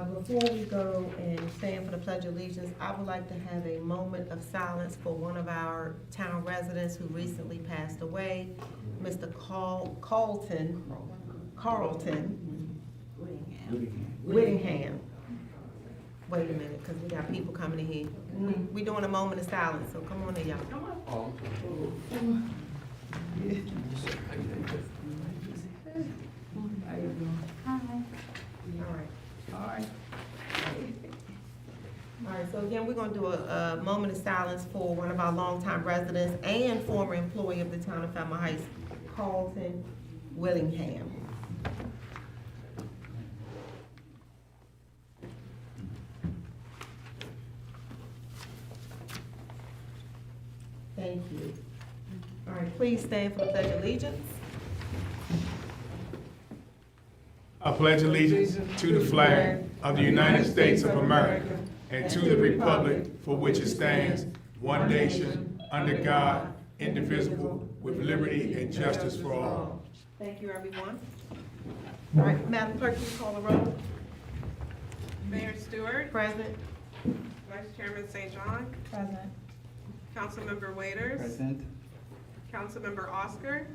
Before we go and stand for the Pledge of Allegiance, I would like to have a moment of silence for one of our town residents who recently passed away, Mr. Carlton Whittingham. Wait a minute, because we got people coming in here. We doing a moment of silence, so come on in, y'all. How you doing? Hi. All right. All right, so again, we're gonna do a moment of silence for one of our longtime residents and former employee of the town of Fairmount Heights, Carlton Willingham. Thank you. All right, please stand for the Pledge of Allegiance. I pledge allegiance to the flag of the United States of America and to the republic for which it stands, one nation, under God, indivisible, with liberty and justice for all. Thank you, everyone. All right, Madam Clerk, please call the roll. Mayor Stewart, Present. Vice Chairman St. John, Present. Councilmember Waiters, Present. Councilmember Oscar,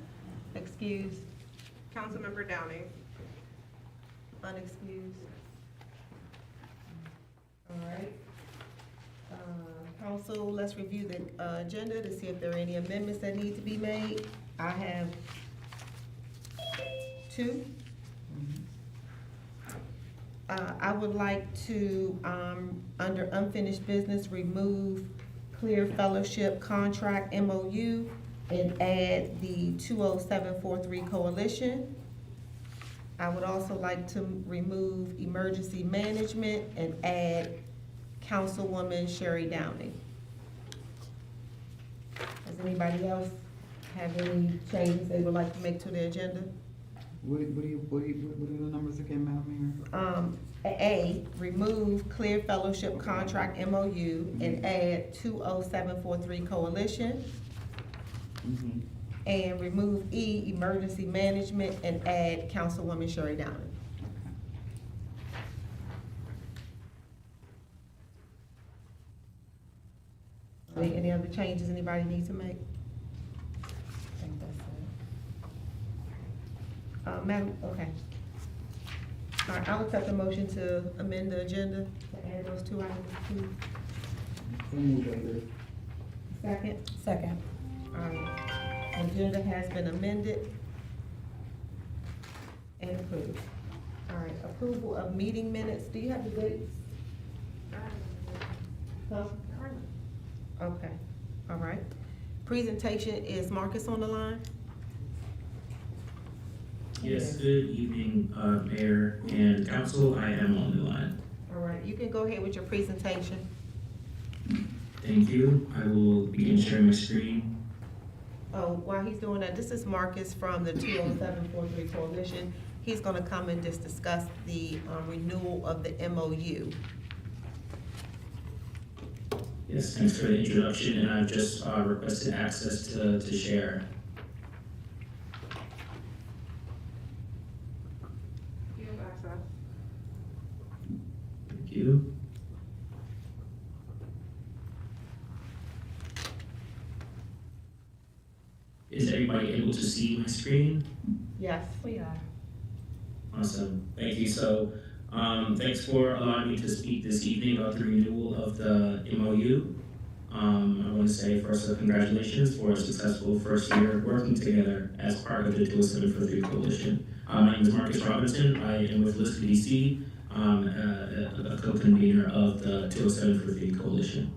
Excused. Councilmember Downing. Unexcused. All right. Council, let's review the agenda to see if there are any amendments that need to be made. I have two. I would like to, under unfinished business, remove Clear Fellowship Contract MOU and add the 20743 Coalition. I would also like to remove Emergency Management and add Councilwoman Sherry Downing. Does anybody else have any changes they would like to make to the agenda? What are the numbers again, Madam Mayor? A, remove Clear Fellowship Contract MOU and add 20743 Coalition. Mm-hmm. And remove E, Emergency Management, and add Councilwoman Sherry Downing. Any other changes anybody needs to make? I think that's it. Madam, okay. All right, I'll accept the motion to amend the agenda to add those two items, please. So moved, Waiters. Second? Second. All right. Agenda has been amended and approved. All right, approval of meeting minutes. Do you have the dates? Huh? Okay, all right. Presentation, is Marcus on the line? Yes, good evening, Mayor and Council. I am on the line. All right, you can go ahead with your presentation. Thank you. I will begin sharing my screen. Oh, while he's doing that, this is Marcus from the 20743 Coalition. He's gonna come and just discuss the renewal of the MOU. Yes, thanks for the introduction, and I've just requested access to share. You have access. Thank you. Is everybody able to see my screen? Yes, we are. Awesome, thank you. So, thanks for allowing me to speak this evening about the renewal of the MOU. I want to say first congratulations for a successful first year working together as part of the 20743 Coalition. My name is Marcus Robinson. I am with List DC, a co-convener of the 20743 Coalition.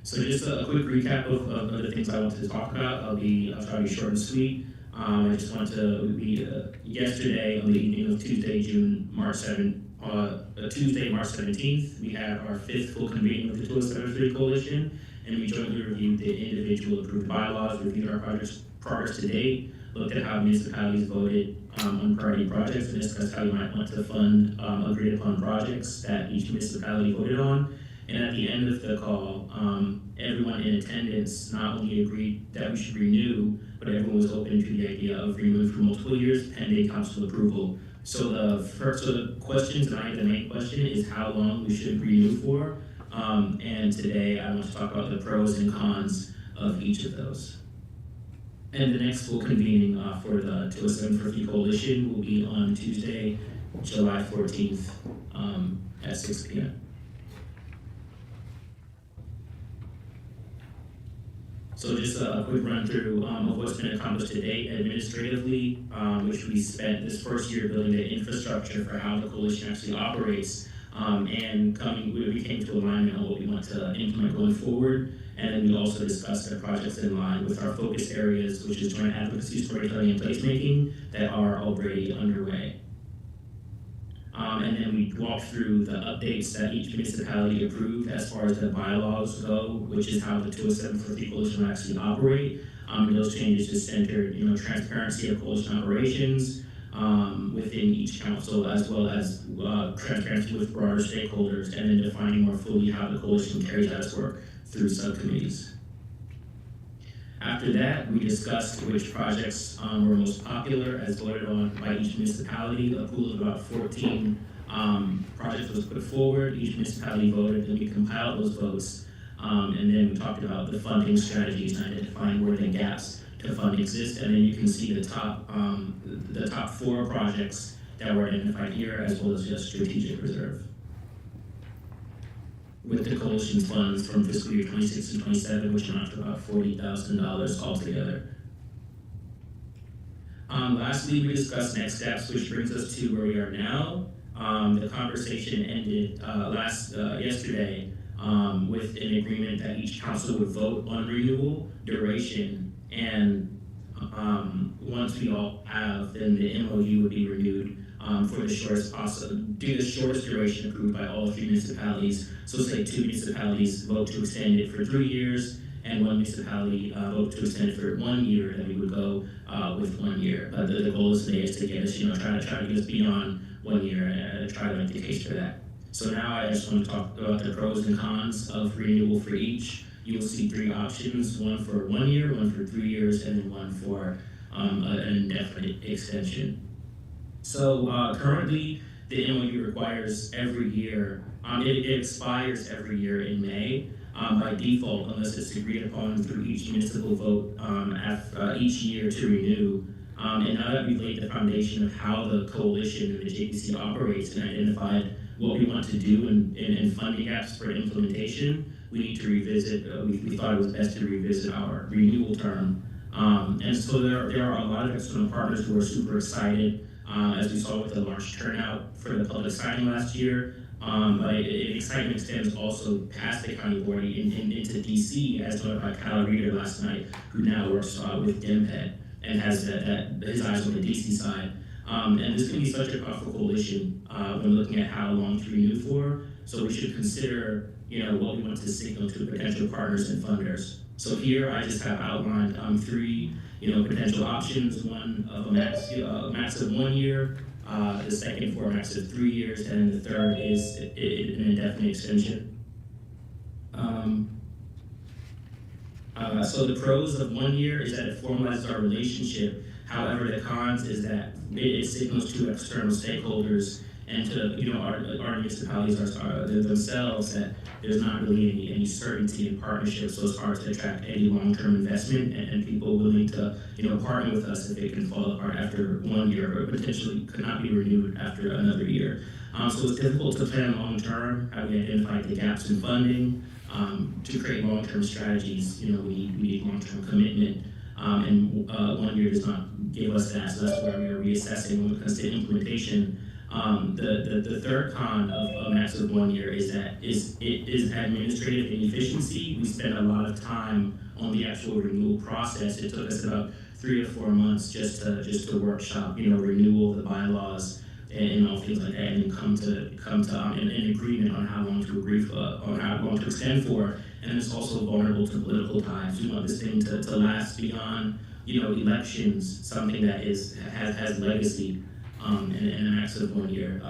So just a quick recap of the things I want to talk about. I'll try to be short and sweet. I just want to, yesterday on the evening of Tuesday, March 17th, we had our fifth full convening of the 20743 Coalition, and we jointly reviewed the individual approved bylaws, reviewed our progress to date, looked at how municipalities voted on priority projects, and discussed how we might want to fund agreed upon projects that each municipality voted on. And at the end of the call, everyone in attendance not only agreed that we should renew, but everyone was open to the idea of renewing for multiple years pending council approval. So the question tonight, the main question is how long we should renew for. And today I want to talk about the pros and cons of each of those. And the next full convening for the 207 for Fee Coalition will be on Tuesday, July 14th at 6 p.m. So just a quick run through of what's been accomplished to date administratively, which we spent this first year building the infrastructure for how the coalition actually operates, and we came to alignment on what we want to implement going forward. And then we also discussed the projects in line with our focus areas, which is joint advocacy, storytelling, and placemaking that are already underway. And then we walked through the updates that each municipality approved as far as the bylaws go, which is how the 207 for the coalition will actually operate. And those changes just centered, transparency of coalition operations within each council, as well as transparency with broader stakeholders, and then defining more fully how the coalition carries out its work through subcommittees. After that, we discussed which projects were most popular as voted on by each municipality. A pool of about 14 projects was put forward. Each municipality voted, and we compiled those votes. And then we talked about the funding strategies and identifying where the gaps to fund exist. And then you can see the top 4 projects that were identified here, as well as just strategic reserve. With the coalition's funds from fiscal year 26 and 27, which amount to about $40,000 altogether. Lastly, we discussed next steps, which brings us to where we are now. The conversation ended yesterday with an agreement that each council would vote on renewal, duration, and once we all have, then the MOU would be renewed for the shortest possible, do the shortest duration approved by all 3 municipalities. So say 2 municipalities vote to extend it for 3 years, and 1 municipality vote to extend it for 1 year, then we would go with 1 year. But the goal is today is to get us, try to get us beyond 1 year and try to make the case for that. So now I just want to talk about the pros and cons of renewal for each. You will see 3 options, 1 for 1 year, 1 for 3 years, and then 1 for an indefinite extension. So currently, the MOU requires every year, it expires every year in May by default, unless it's agreed upon through each municipal vote each year to renew. And now that we've laid the foundation of how the coalition and the JPC operates and identified what we want to do and funding gaps for implementation, we need to revisit, we thought it was best to revisit our renewal term. And so there are a lot of external partners who are super excited, as we saw with the large turnout for the public signing last year. But excitement extends also past the county board into DC, as noted by Kyle Reeder last night, who now works with DemPed and has his eyes on the DC side. And this can be such a powerful coalition when looking at how long to renew for. So we should consider, what we want to signal to potential partners and funders. So here I just have outlined 3, potential options. One of a max of 1 year, the second for a max of 3 years, and the third is an indefinite extension. So the pros of 1 year is that it formalizes our relationship. However, the cons is that it signals to external stakeholders and to our municipalities themselves that there's not really any certainty in partnerships, so it's hard to attract any long-term investment and people willing to partner with us if it can fall apart after 1 year or potentially could not be renewed after another year. So it's difficult to plan long-term. How we identify the gaps in funding to create long-term strategies. We need long-term commitment. And 1 year does not give us that, so that's where we are reassessing when it comes to implementation. The third con of a max of 1 year is that it is administrative inefficiency. We spend a lot of time on the actual renewal process. It took us about 3 or 4 months just to workshop, renewal, the bylaws, and all things like that, and then come to an agreement on how long to agree for, on how long to extend for. And it's also vulnerable to political times. We want this thing to last beyond, elections, something that has legacy. And a max of 1 year,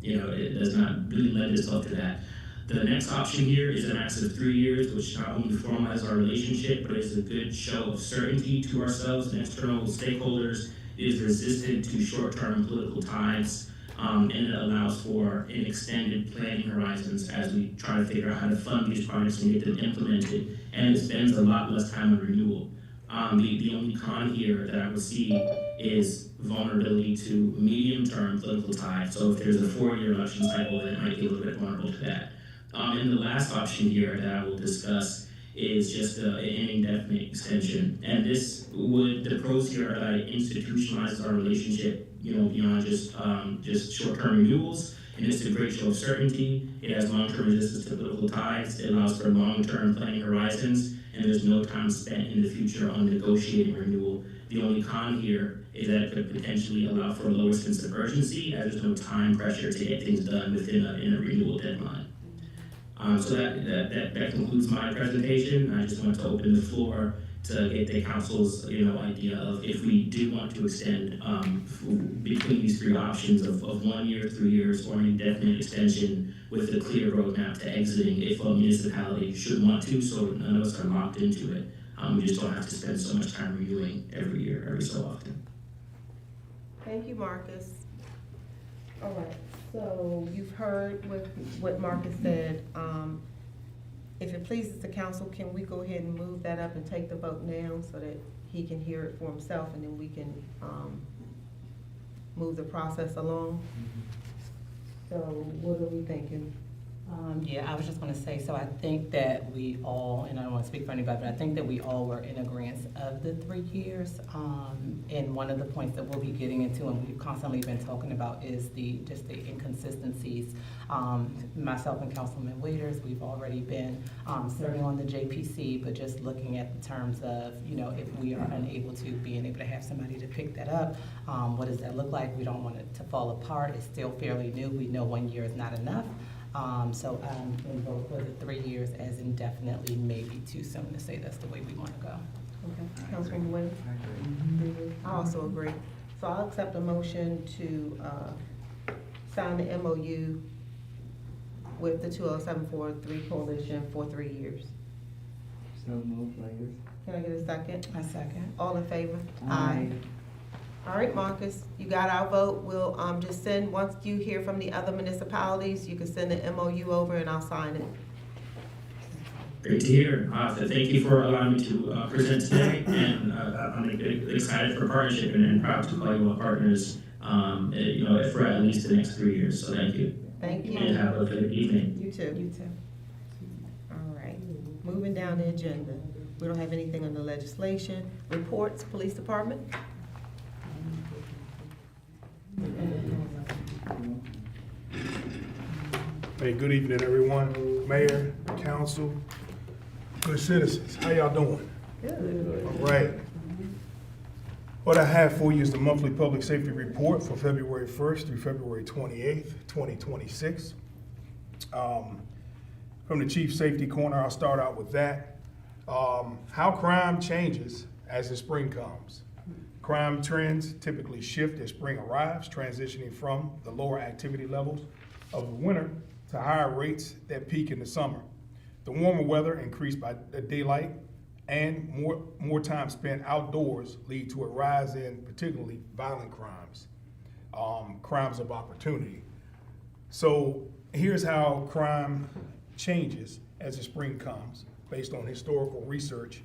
it does not really lend itself to that. The next option here is a max of 3 years, which not only formalizes our relationship, but is a good show of certainty to ourselves and external stakeholders. It is resistant to short-term political ties, and it allows for an extended planning horizons as we try to figure out how to fund these projects and get them implemented, and it spends a lot less time on renewal. The only con here that I would see is vulnerability to medium-term political ties. So if there's a 4-year election cycle, then it might be a little bit vulnerable to that. And the last option here that I will discuss is just an indefinite extension. And this would, the pros here are that it institutionalizes our relationship, beyond just short-term renewals. And it's a great show of certainty. It has long-term resistance to political ties. It allows for long-term planning horizons, and there's no time spent in the future on negotiating renewal. The only con here is that it could potentially allow for a lower sense of urgency, as there's no time pressure to get things done within a renewal deadline. So that concludes my presentation. I just want to open the floor to get the council's idea of if we do want to extend between these 3 options of 1 year, 3 years, or an indefinite extension with a clear roadmap to exiting if a municipality should want to, so none of us are locked into it. We just don't have to spend so much time reviewing every year, every so often. Thank you, Marcus. All right, so you've heard what Marcus said. If it pleases the council, can we go ahead and move that up and take the vote now so that he can hear it for himself, and then we can move the process along? So what are we thinking? Yeah, I was just gonna say, so I think that we all, and I don't wanna speak for anybody, but I think that we all were in agreement of the 3 years. And one of the points that we'll be getting into, and we've constantly been talking about, is just the inconsistencies. Myself and Councilman Waiters, we've already been serving on the JPC, but just looking at the terms of, if we are unable to, being able to have somebody to pick that up, what does that look like? We don't want it to fall apart. It's still fairly new. We know 1 year is not enough. So I'm going to vote for the 3 years as indefinitely, maybe too soon to say that's the way we want to go. Okay, Councilwoman Williams? I also agree. So I'll accept a motion to sign the MOU with the 2074-3 Coalition for 3 years. So moved, Waiters. Can I get a second? A second. All in favor? Aye. All right, Marcus, you got our vote. We'll just send, once you hear from the other municipalities, you can send the MOU over and I'll sign it. Great to hear. Thank you for allowing me to present today, and I'm excited for partnership and proud to call you all partners, for at least the next 3 years. So thank you. Thank you. And have a good evening. You too. You too. All right, moving down the agenda. We don't have anything on the legislation. Reports, Police Department? Hey, good evening, everyone. Mayor, council, good citizens. How y'all doing? Good. All right. What I have for you is the monthly public safety report for February 1st through February 28th, 2026. From the chief safety corner, I'll start out with that. How crime changes as the spring comes. Crime trends typically shift as spring arrives, transitioning from the lower activity levels of the winter to higher rates that peak in the summer. The warmer weather increased by daylight and more time spent outdoors lead to a rise in particularly violent crimes, crimes of opportunity. So here's how crime changes as the spring comes based on historical research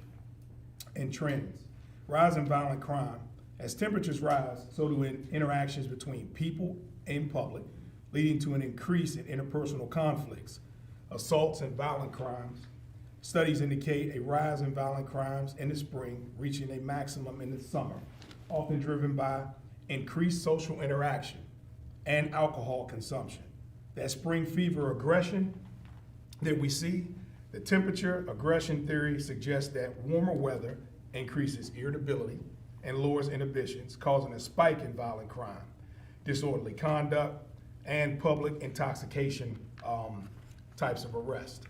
and trends. Rise in violent crime. As temperatures rise, so do interactions between people and public, leading to an increase in interpersonal conflicts, assaults, and violent crimes. Studies indicate a rise in violent crimes in the spring, reaching a maximum in the summer, often driven by increased social interaction and alcohol consumption. That spring fever aggression that we see, the temperature aggression theory suggests that warmer weather increases irritability and lowers inhibitions, causing a spike in violent crime, disorderly conduct, and public intoxication types of arrest.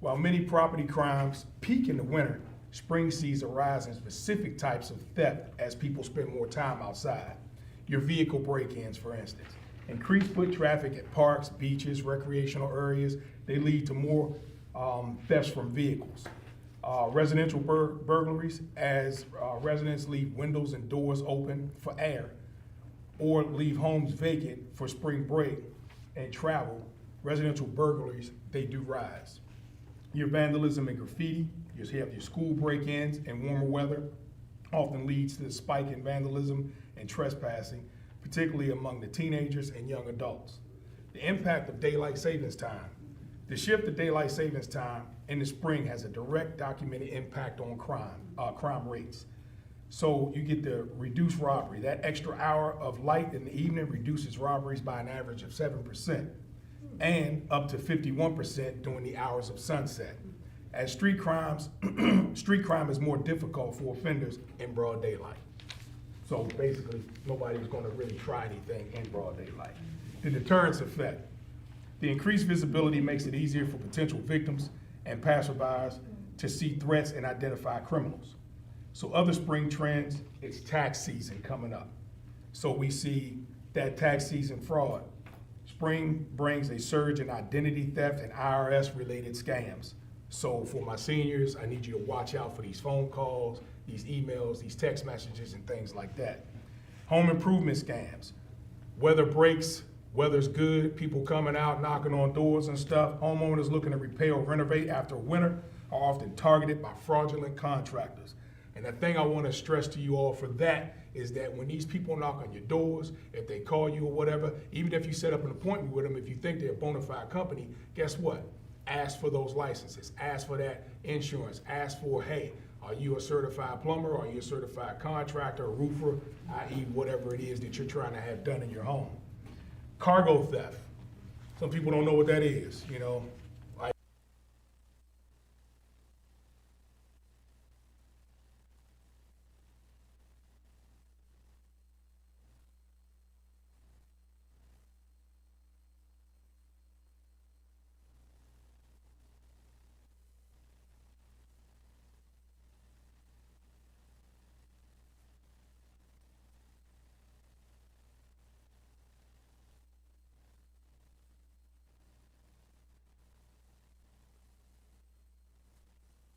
While many property crimes peak in the winter, spring sees a rise in specific types of theft as people spend more time outside. Your vehicle break-ins, for instance. Increased foot traffic at parks, beaches, recreational areas, they lead to more thefts from vehicles. Residential burglaries, as residents leave windows and doors open for air or leave homes vacant for spring break and travel, residential burglaries, they do rise. Your vandalism and graffiti, you have your school break-ins and warmer weather, often leads to the spike in vandalism and trespassing, particularly among the teenagers and young adults. The impact of daylight savings time. The shift to daylight savings time in the spring has a direct documented impact on crime rates. So you get the reduced robbery. That extra hour of light in the evening reduces robberies by an average of 7% and up to 51% during the hours of sunset. As street crime is more difficult for offenders in broad daylight. So basically, nobody's gonna really try anything in broad daylight. The deterrence effect. The increased visibility makes it easier for potential victims and passerbys to see threats and identify criminals. So other spring trends, it's tax season coming up. So we see that tax season fraud. Spring brings a surge in identity theft and IRS-related scams. So for my seniors, I need you to watch out for these phone calls, these emails, these text messages, and things like that. Home improvement scams. Weather breaks, weather's good, people coming out, knocking on doors and stuff. Homeowners looking to repair or renovate after winter are often targeted by fraudulent contractors. And the thing I want to stress to you all for that is that when these people knock on your doors, if they call you or whatever, even if you set up an appointment with them, if you think they're a bona fide company, guess what? Ask for those licenses, ask for that insurance, ask for, hey, are you a certified plumber, are you a certified contractor, a roofer, i.e. whatever it is that you're trying to have done in your home. Cargo theft. Some people don't know what that is, you know.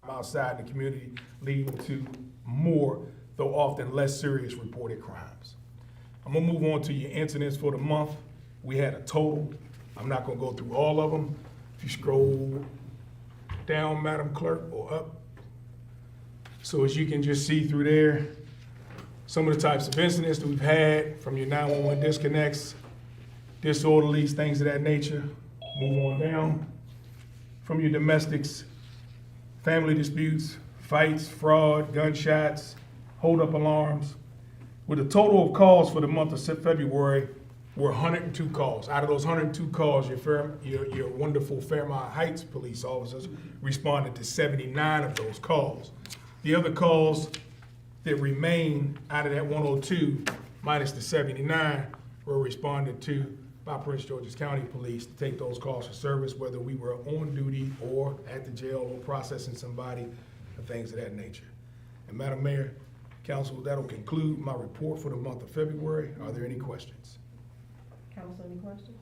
Outside the community, leading to more, though often less serious reported crimes. I'm gonna move on to your incidents for the month. We had a total, I'm not gonna go through all of them. If you scroll down, Madam Clerk, or up. So as you can just see through there, some of the types of incidents that we've had from your 911 disconnects, disorderlies, things of that nature. Move on down. From your domestics, family disputes, fights, fraud, gunshots, hold-up alarms. With a total of calls for the month of February, were 102 calls. Out of those 102 calls, your wonderful Fairmount Heights police officers responded to 79 of those calls. The other calls that remain out of that 102, minus the 79, were responded to by Prince George's County Police to take those calls for service, whether we were on duty or at the jail or processing somebody, and things of that nature. And Madam Mayor, Council, that'll conclude my report for the month of February. Are there any questions? Council, any questions?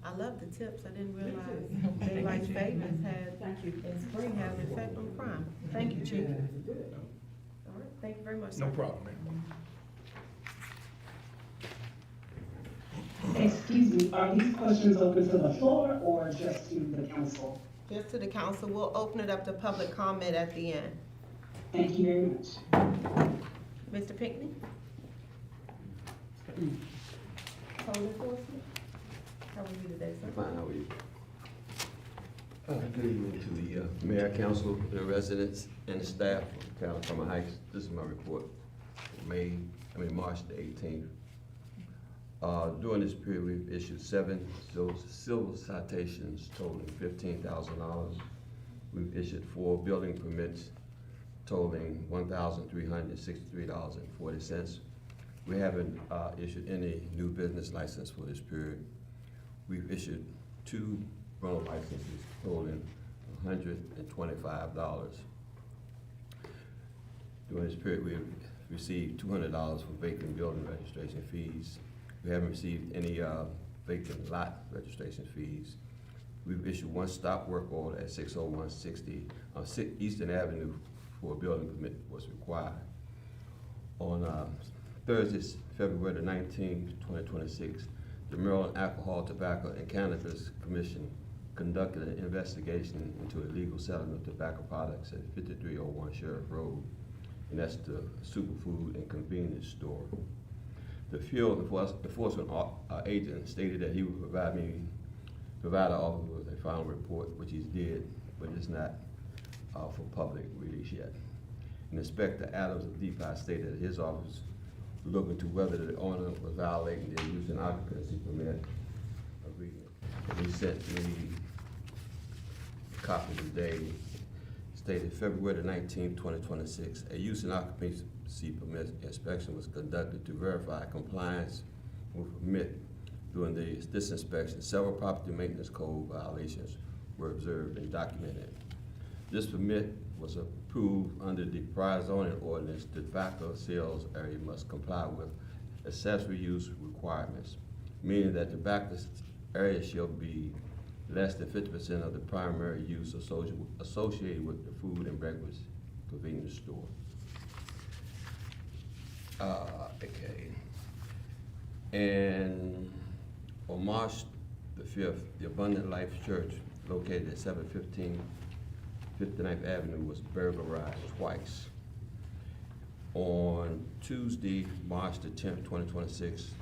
I love the tips. I didn't realize daylight savings had, in spring, had an effect on crime. Thank you, Chief. All right, thank you very much, sir. No problem, ma'am. Excuse me, are these questions open to the floor or just to the council? Just to the council, we'll open it up to public comment at the end. Thank you very much. Mr. Pinckney? Code enforcement? How are you today, sir? Fine, how are you? Good evening to the mayor, council, the residents, and the staff of Fairmount Heights. This is my report for March the 18th. During this period, we've issued 7 civil citations totaling $15,000. We've issued 4 building permits totaling $1,363.40. We haven't issued any new business license for this period. We've issued 2 rental licenses totaling $125. During this period, we've received $200 for vacant building registration fees. We haven't received any vacant lot registration fees. We've issued one stop work order at 60160 on Eastern Avenue for a building permit was required. On Thursday, February the 19th, 2026, the Maryland Alcohol, Tobacco, and Cannabis Commission conducted an investigation into illegal selling of tobacco products at 5301 Sheriff Road, and that's the superfood and convenience store. The field enforcement agent stated that he would provide the officer with a final report, which he did, but it's not for public release yet. And Inspector Adams of DPI stated that his office was looking into whether the owner was violating the use and occupancy permit agreement. And he sent me a copy today, stated February the 19th, 2026, a use and occupancy permit inspection was conducted to verify compliance with permit. During this inspection, several property maintenance code violations were observed and documented. This permit was approved under the prior zoning ordinance. The tobacco sales area must comply with accessory use requirements, meaning that the tobacco area shall be less than 50% of the primary use associated with the food and beverage convenience store. Okay. And on March the 5th, the Abundant Life Church, located at 715 59th Avenue, was burglarized twice. On Tuesday, March the 10th, 2026,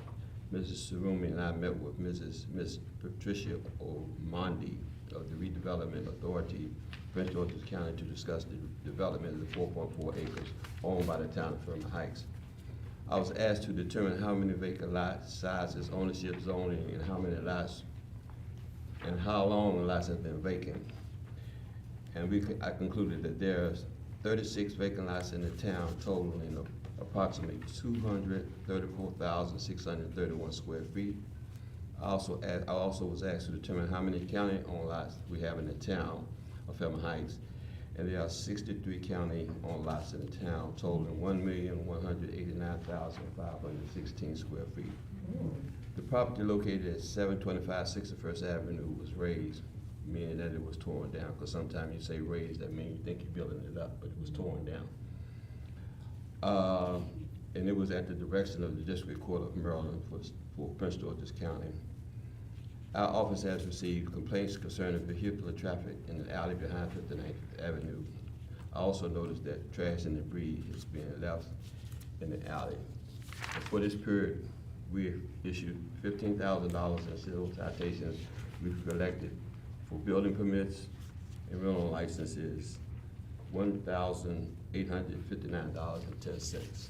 Mrs. Sarumi and I met with Miss Patricia Omondi of the Redevelopment Authority, Prince George's County, to discuss the development of the 4.4 acres owned by the town of Fairmount Heights. I was asked to determine how many vacant lot sizes, ownership zoning, and how many lots, and how long the lots have been vacant. And I concluded that there's 36 vacant lots in the town, totaling approximately 234,631 square feet. I also was asked to determine how many county-owned lots we have in the town of Fairmount Heights, and there are 63 county-owned lots in the town, totaling 1,189,516 square feet. The property located at 725 61st Avenue was raised, meaning that it was torn down, because sometimes you say raised, that means you think you're building it up, but it was torn down. And it was at the direction of the District Court of Maryland for Prince George's County. Our office has received complaints concerning vehicular traffic in the alley behind 59th Avenue. I also noticed that trash and debris is being left in the alley. And for this period, we issued $15,000 in civil citations. We've collected for building permits and rental licenses, $1,859.10.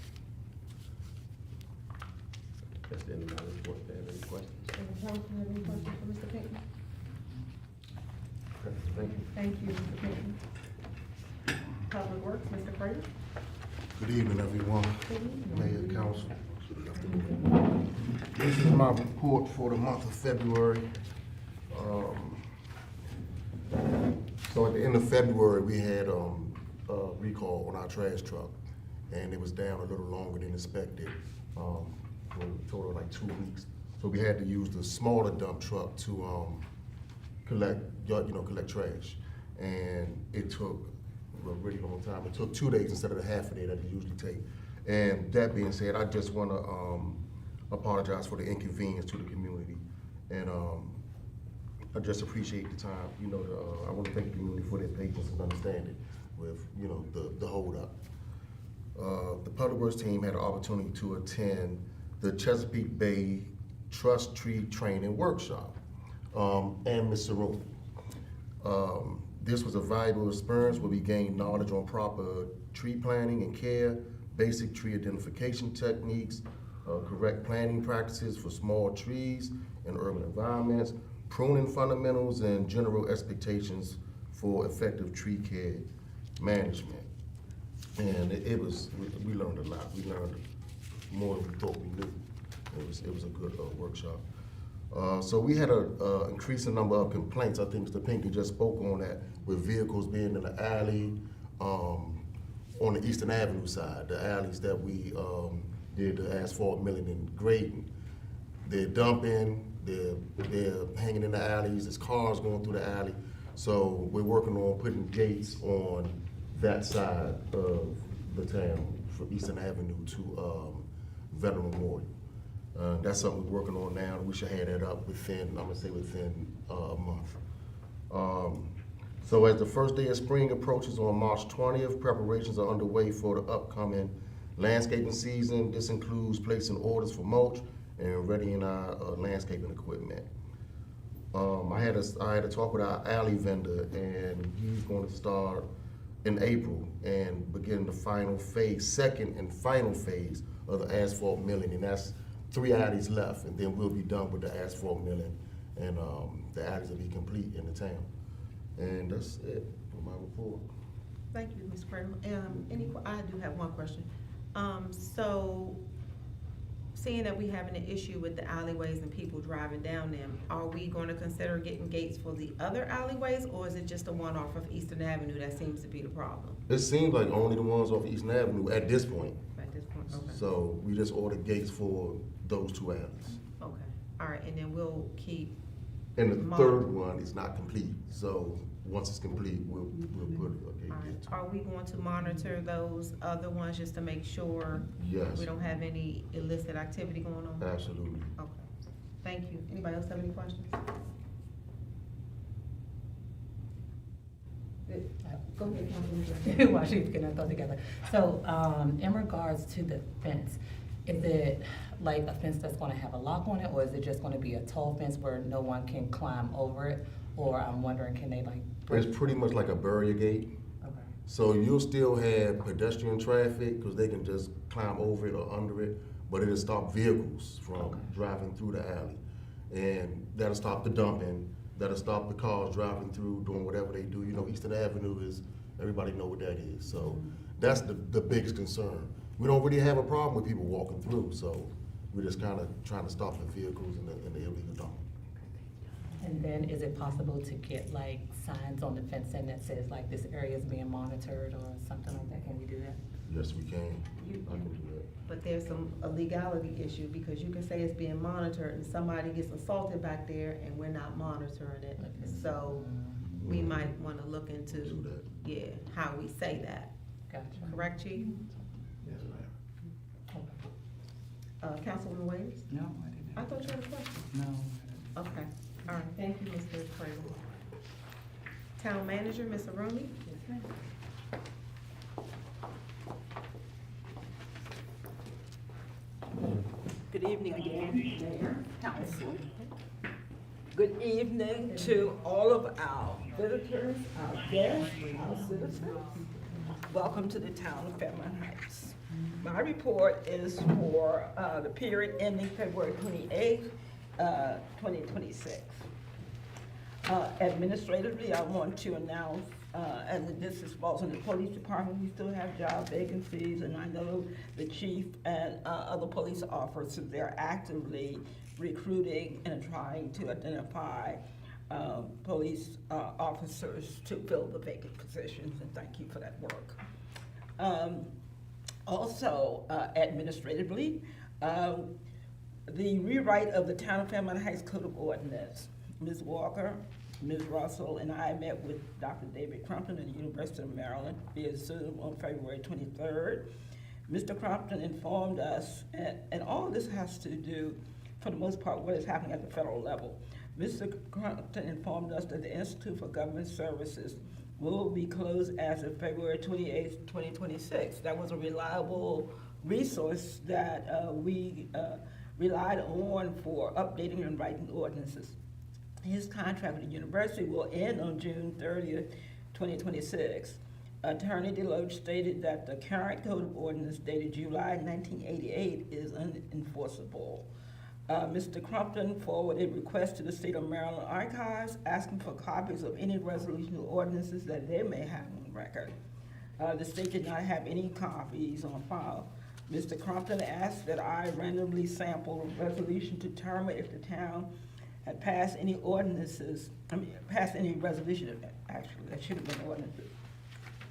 That's the end of my report. Do you have any questions? Does the council have any questions for Mr. Pinckney? Okay, thank you. Thank you, Mr. Pinckney. Public Works, Mr. Prater. Good evening, everyone. Good evening. Mayor, council. This is my report for the month of February. So at the end of February, we had a recall on our trash truck, and it was down a little longer than expected, for a total of like 2 weeks. So we had to use the smaller dump truck to collect trash, and it took a really long time. It took 2 days instead of the half a day that it usually take. And that being said, I just want to apologize for the inconvenience to the community, and I just appreciate the time. I want to thank the community for their patience and understanding with the hold up. The Public Works team had an opportunity to attend the Chesapeake Bay Trust Tree Training Workshop, and Ms. Saruni. This was a valuable experience where we gained knowledge on proper tree planting and care, basic tree identification techniques, correct planting practices for small trees in urban environments, pruning fundamentals, and general expectations for effective tree care management. And we learned a lot. We learned more than we thought we knew. It was a good workshop. So we had an increasing number of complaints. I think Mr. Pinckney just spoke on that, with vehicles being in the alley, on the Eastern Avenue side, the alleys that we did the asphalt milling and grading. they're dumping, they're hanging in the alleys, there's cars going through the alley. So we're working on putting gates on that side of the town, from Eastern Avenue to Veteran Memorial. That's something we're working on now. We should have that up within, I'm gonna say within a month. So as the first day of spring approaches on March 20th, preparations are underway for the upcoming landscaping season. This includes placing orders for mulch and readying our landscaping equipment. I had a talk with our alley vendor, and he's going to start in April and begin the final phase, second and final phase of the asphalt milling, and that's 3 alleys left, and then we'll be done with the asphalt milling, and the alleys will be complete in the town. And that's it for my report. Thank you, Ms. Cradle. I do have one question. So, seeing that we having an issue with the alleyways and people driving down them, are we gonna consider getting gates for the other alleyways, or is it just the one off of Eastern Avenue that seems to be the problem It seems like only the ones off Eastern Avenue at this point. at this point? Okay. So we just ordered gates for those 2 alleys. Okay, all right, and then we'll keep, And the third one is not complete, so once it's complete, we'll put a all gate right, there too. are we going to monitor those other ones just to make sure Yes, we don't have any illicit activity going on? absolutely. Okay, thank you. Anybody else have any questions? Go ahead, Councilman. While she's getting her thought together. So, in regards to the fence, is it like a fence that's gonna have a lock on it, or is it just gonna be a tall fence where no one can climb over it? Or I'm wondering, can they like break? It's pretty much like a barrier gate, Okay. so you'll still have pedestrian traffic, because they can just climb over it or under it, but it'll stop vehicles from Okay. driving through the alley. And that'll stop the dumping, that'll stop the cars driving through, doing whatever they do. You know, Eastern Avenue is, everybody know what that is, so that's the biggest concern. We don't really have a problem with people walking through, so we're just kind of trying to stop the vehicles and the illegal dumping. And then is it possible to get like signs on the fencing that says like this area is being monitored or something like that? Can we do that? Yes, we can. I can do that. But there's a legality issue, because you can say it's being monitored and somebody gets assaulted back there and we're not monitoring it. Okay. So we might wanna look into, Do that. yeah, how we say that. Gotcha. Correct, Chief? Yes, ma'am. Councilwoman Williams? No, I didn't I have. thought you had a question. No. Okay, all right, thank you, Mr. Cradle. Town Manager, Ms. Arumi? Good evening again, Mayor, Council. Good evening to all of our visitors, our guests, our citizens. Welcome to the town of Fairmount Heights. My report is for the period ending February 28th, 2026. Administratively, I want to announce, and this falls in the police department, we still have job vacancies, and I know the chief and other police officers, they're actively recruiting and trying to identify police officers to fill the vacant positions, and thank you for that work. Also, administratively, the rewrite of the Town of Fairmount Heights Code of Ordinance. Ms. Walker, Ms. Russell, and I met with Dr. David Crumpton at the University of Maryland via Zoom on February 23rd. Mr. Crumpton informed us, and all of this has to do, for the most part, what is happening at the federal level. Mr. Crumpton informed us that the Institute for Government Services will be closed as of February 28th, 2026. That was a reliable resource that we relied on for updating and writing ordinances. His contract with the university will end on June 30th, 2026. Attorney Deloach stated that the current code of ordinance dated July 1988 is unenforceable. Mr. Crumpton forwarded requests to the State of Maryland Archives asking for copies of any resolution or ordinances that they may have on record. The state did not have any copies on file. Mr. Crumpton asked that I randomly sample a resolution to determine if the town had passed any ordinances, passed any resolution, actually, that should have been ordinances,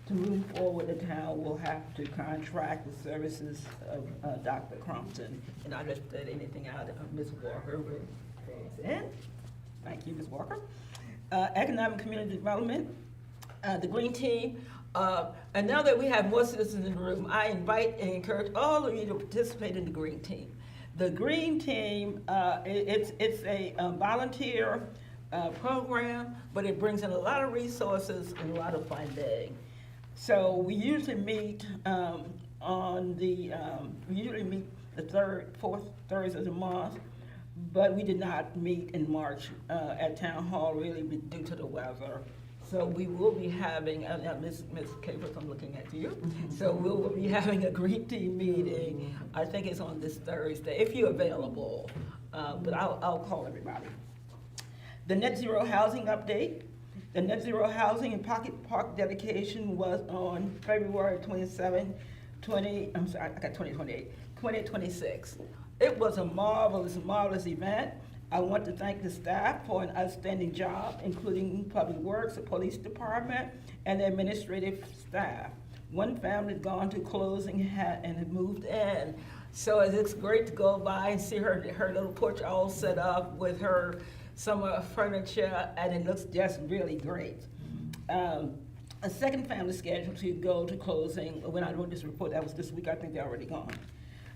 to move forward, the town will have to contract the services of Dr. Crumpton. And I just said anything out of Ms. Walker will phase in. Thank you, Ms. Walker. Economic Community Development, the Green Team. And now that we have more citizens in the room, I invite and encourage all of you to participate in the Green Team. The Green Team, it's a volunteer program, but it brings in a lot of resources and a lot of funding. So we usually meet the fourth Thursday of the month, but we did not meet in March at Town Hall really due to the weather. So we will be having, Ms. Capers, I'm looking at you. So we will be having a Green Team meeting. I think it's on this Thursday, if you're available. But I'll call everybody. The Net Zero Housing Update. The Net Zero Housing and Pocket Park dedication was on February 2026. It was a marvelous event. I want to thank the staff for an outstanding job, including Public Works, the Police Department, and the administrative staff. One family's gone to closing and have moved in. So it's great to go by and see her little porch all set up with her some furniture, and it looks just really great. A second family scheduled to go to closing. When I wrote this report, that was this week. I think they're already gone.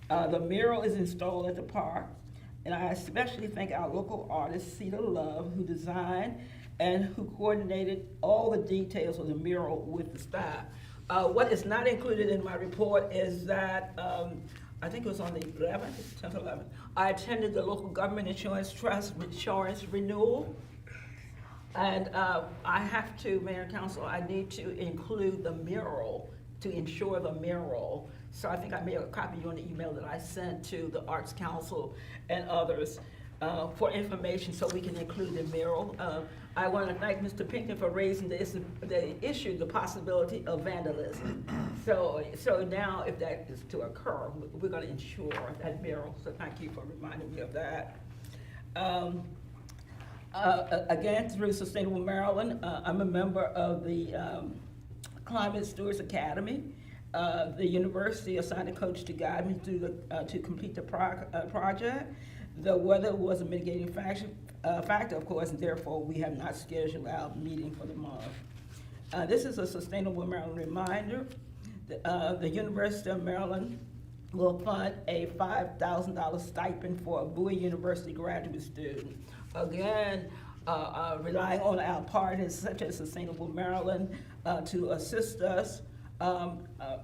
The mural is installed at the park, and I especially thank our local artist, Cedar Love, who designed and who coordinated all the details of the mural with the staff. What is not included in my report is that I think it was on the 11th, 10th, 11th. I attended the local government insurance trust insurance renewal. And I have to, Mayor and Council, I need to include the mural, to insure the mural. So I think I made a copy of you on the email that I sent to the Arts Council and others for information so we can include the mural. I want to thank Mr. Pinckney for raising the issue, the possibility of vandalism. So now if that is to occur, we're going to insure that mural. So thank you for reminding me of that. Again, through Sustainable Maryland, I'm a member of the Climate Stewards Academy. The university assigned a coach to guide me through to complete the project. The weather was a mitigating factor, of course, and therefore we have not scheduled our meeting for the month. This is a Sustainable Maryland reminder. The University of Maryland will fund a $5,000 stipend for a Bowie University graduate student. Again, relying on our partners such as Sustainable Maryland to assist us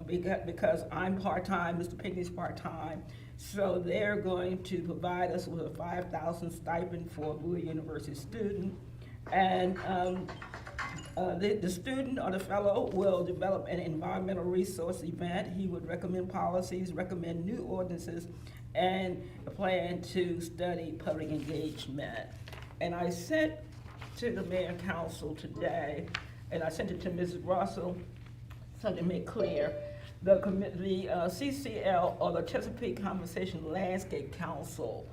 because I'm part-time, Mr. Pinckney's part-time. So they're going to provide us with a $5,000 stipend for a Bowie University student. And the student or the fellow will develop an environmental resource event. He would recommend policies, recommend new ordinances, and a plan to study public engagement. And I sent to the Mayor and Council today, and I sent it to Mrs. Russell, so to make clear, the CCL, or the Chesapeake Conservation Landscape Council,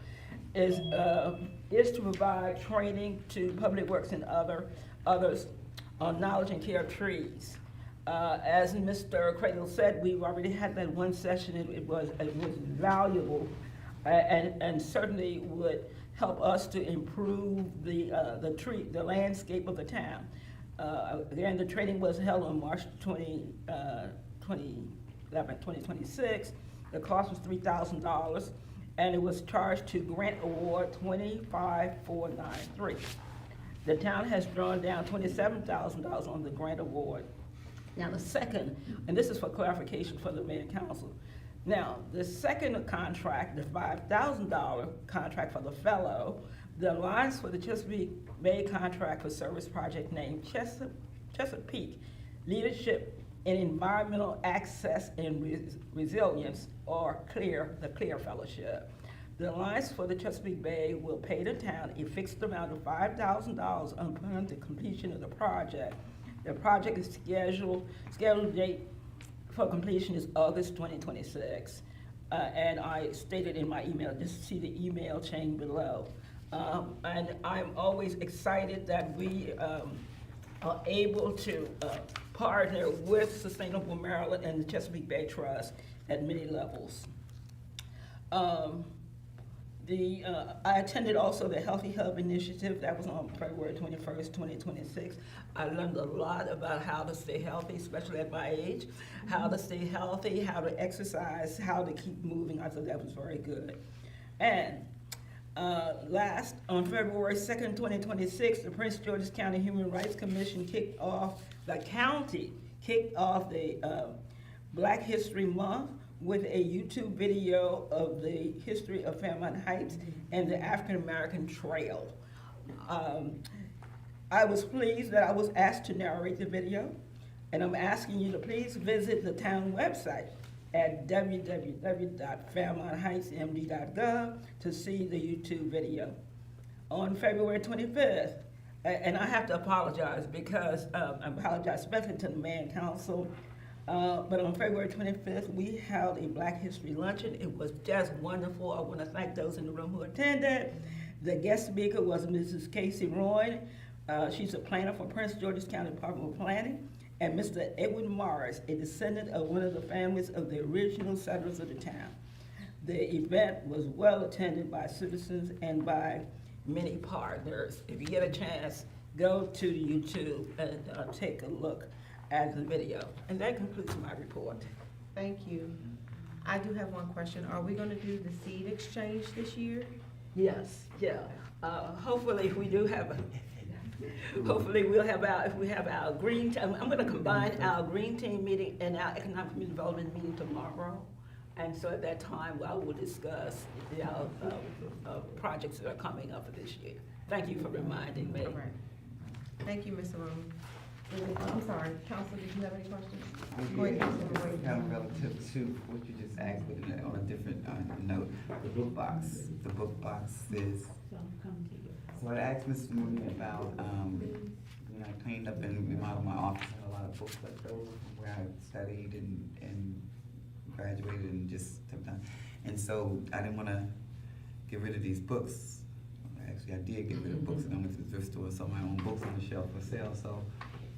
is to provide training to Public Works and others on knowledge and care of trees. As Mr. Cradle said, we've already had that one session. It was valuable, and certainly would help us to improve the landscape of the town. Again, the training was held on March 2026. The cost was $3,000, and it was charged to Grant Award 25493. The town has drawn down $27,000 on the grant award. Now the second, and this is for clarification for the Mayor and Council. Now, the second contract, the $5,000 contract for the fellow, the Alliance for the Chesapeake Bay contract for service project named Chesapeake Leadership in Environmental Access and Resilience, or CLEAR, the CLEAR Fellowship. The Alliance for the Chesapeake Bay will pay the town a fixed amount of $5,000 upon the completion of the project. The project is scheduled date for completion is August 2026. And I stated in my email, just see the email chain below. And I'm always excited that we are able to partner with Sustainable Maryland and the Chesapeake Bay Trust at many levels. I attended also the Healthy Hub Initiative that was on February 21st, 2026. I learned a lot about how to stay healthy, especially at my age, how to stay healthy, how to exercise, how to keep moving. I thought that was very good. And last, on February 2nd, 2026, the Prince George's County Human Rights Commission kicked off the Black History Month with a YouTube video of the history of Fairmount Heights and the African American Trail. I was pleased that I was asked to narrate the video, and I'm asking you to please visit the town website at www.fairmountheightsmd.gov to see the YouTube video. On February 25th, and I have to apologize because I apologize especially to the mayor and council, but on February 25th, we held a Black History Luncheon. It was just wonderful. I want to thank those in the room who attended. The guest speaker was Mrs. Casey Roy. She's a planner for Prince George's County Department of Planning. And Mr. Edwin Morris, a descendant of one of the families of the original settlers of the town. The event was well attended by citizens and by many partners. If you get a chance, go to YouTube and take a look at the video. And that concludes my report. Thank you. I do have one question. Are we gonna do the seed exchange this year? Yes, yeah. Hopefully we do have, hopefully we'll have if we have our green, I'm gonna combine our green team meeting and our economic development meeting tomorrow. And so at that time, I will discuss the projects that are coming up for this year. Thank you for reminding me. All right. Thank you, Ms. Arun. I'm sorry, Council, did you have any questions? Go ahead, Councilman Wade. Kind of relative to what you just asked, but on a different note, the book box is, so I asked Mr. Mooney about, I cleaned up and remodeled my office, and a lot of books left over from where I studied and graduated and just have done. And so I didn't want to get rid of these books. Actually, I did get rid of books, and I went to the thrift store and saw my own books on the shelf for sale. So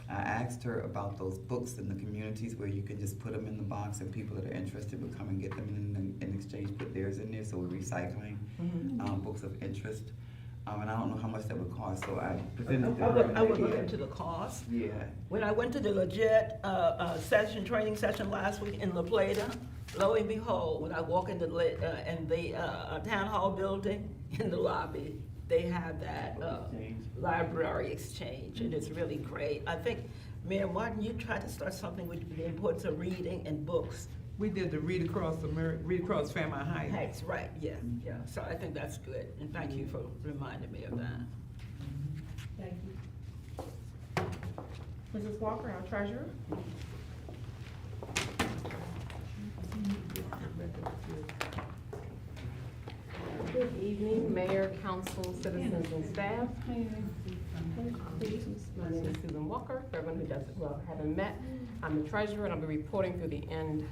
I asked her about those books in the communities where you can just put them in the box and people that are interested would come and get them and in exchange put theirs in there. So we're recycling books of interest. And I don't know how much that would cost, so I presented to her. I would look into the cost. Yeah. When I went to the Legit training session last week in La Plata, lo and behold, when I walk into the town hall building, in the lobby, they have that library exchange, and it's really great. I think, Mayor Martin, you tried to start something with the importance of reading and books. We did the Read Across Fairmount Heights. Heights, right, yeah, yeah. So I think that's good, and thank you for reminding me of that. Thank you. Mrs. Walker, our treasurer. Good evening, Mayor, Council, citizens, and staff. My name is Susan Walker. For everyone who haven't met, I'm the treasurer, and I'll be reporting through the end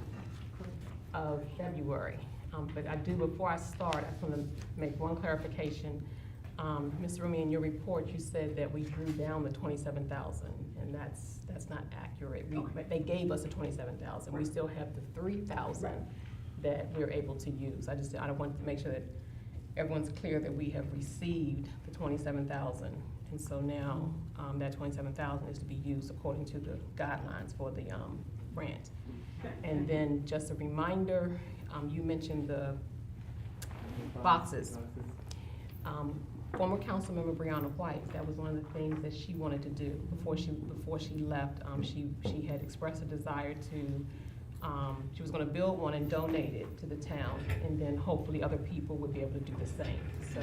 of February. But before I start, I just want to make one clarification. Mr. Rumi, in your report, you said that we drew down the 27,000, and that's not accurate. They gave us the 27,000. We still have the 3,000 that we're able to use. I want to make sure that everyone's clear that we have received the 27,000, and so now that 27,000 is to be used according to the guidelines for the grant. And then just a reminder, you mentioned the boxes. Former Councilmember Brianna White, that was one of the things that she wanted to do before she left. She had expressed a desire to. She was going to build one and donate it to the town, and then hopefully other people would be able to do the same. So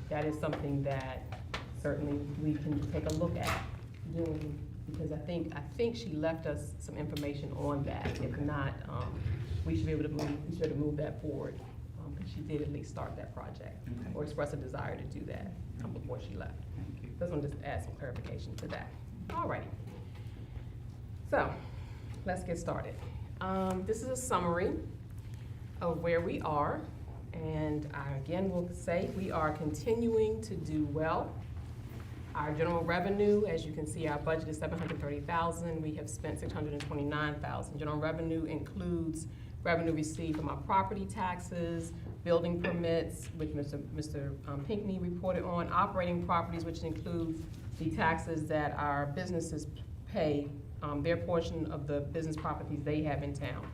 that is something that certainly we can take a look at doing, because I think she left us some information on that. If not, we should be able to move that forward. Because she did at least start that project or express a desire to do that before she left. Thank you. Just want to add some clarification to that. All righty. So let's get started. This is a summary of where we are, and I again will say we are continuing to do well. Our general revenue, as you can see, our budget is $730,000. We have spent $629,000. General revenue includes revenue received from our property taxes, building permits, which Mr. Pinckney reported on, operating properties, which includes the taxes that our businesses pay, their portion of the business properties they have in town,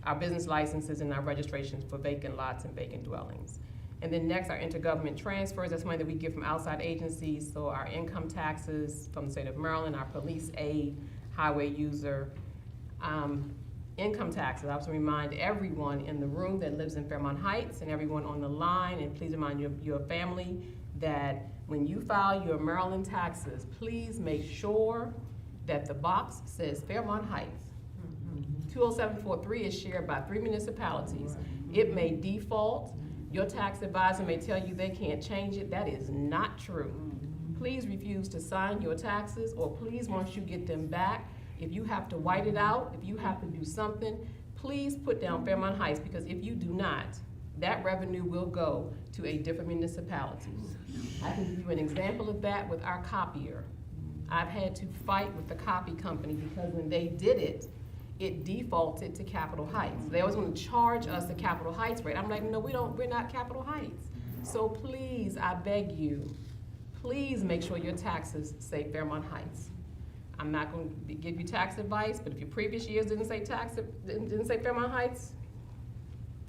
our business licenses and our registrations for vacant lots and vacant dwellings. And then next, our intergovernment transfers, that's money that we get from outside agencies, so our income taxes from the state of Maryland, our police aid, highway user, income taxes. I also remind everyone in the room that lives in Fairmount Heights and everyone on the line, and please remind your family that when you file your Maryland taxes, please make sure that the box says Fairmount Heights. 20743 is shared by 3 municipalities. It may default. Your tax advisor may tell you they can't change it. That is not true. Please refuse to sign your taxes, or please, once you get them back, if you have to white it out, if you have to do something, please put down Fairmount Heights, because if you do not, that revenue will go to a different municipality. I can give you an example of that with our copier. I've had to fight with the copy company because when they did it, it defaulted to Capitol Heights. They always want to charge us the Capitol Heights rate. I'm like, no, we're not Capitol Heights. So please, I beg you, please make sure your taxes say Fairmount Heights. I'm not going to give you tax advice, but if your previous years didn't say Fairmount Heights,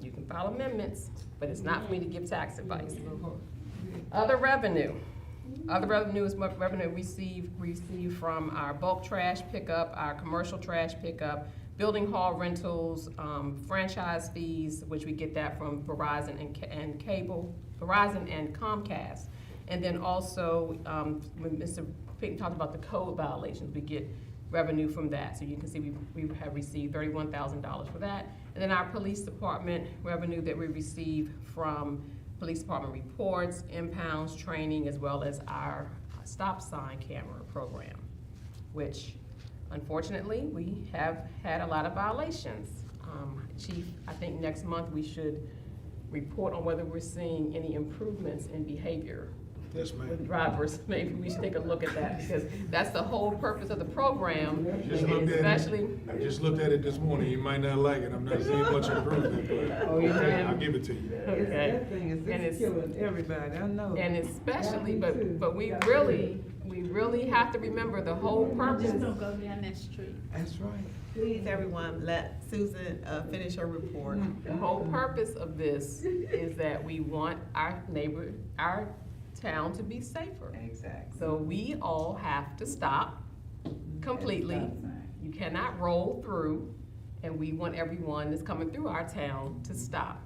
you can file amendments, but it's not for me to give tax advice. Other revenue. Other revenue is what revenue received from our bulk trash pickup, our commercial trash pickup, building hall rentals, franchise fees, which we get that from Verizon and cable, Verizon and Comcast. And then also, when Mr. Pinckney talked about the code violations, we get revenue from that. So you can see we have received $31,000 for that. And then our police department revenue that we receive from police department reports, impounds, training, as well as our stop sign camera program, which unfortunately we have had a lot of violations. Chief, I think next month we should report on whether we're seeing any improvements in behavior Yes, ma'am. with drivers. Maybe we should take a look at that, because that's the whole purpose of the program, Just looked at especially. I just looked at it this morning. You might not like it. I'm not seeing much improvement, but Oh, you did? I'll give it to you. Okay. That thing is And it's killing everybody, I know. And especially, Yeah, me too. but we really have to remember the whole purpose. Just don't go down that street. That's right. Please, everyone, let Susan finish her report. The whole purpose of this is that we want our town to be safer. Exactly. So we all have to stop completely. You cannot roll through, and we want everyone that's coming through our town to stop,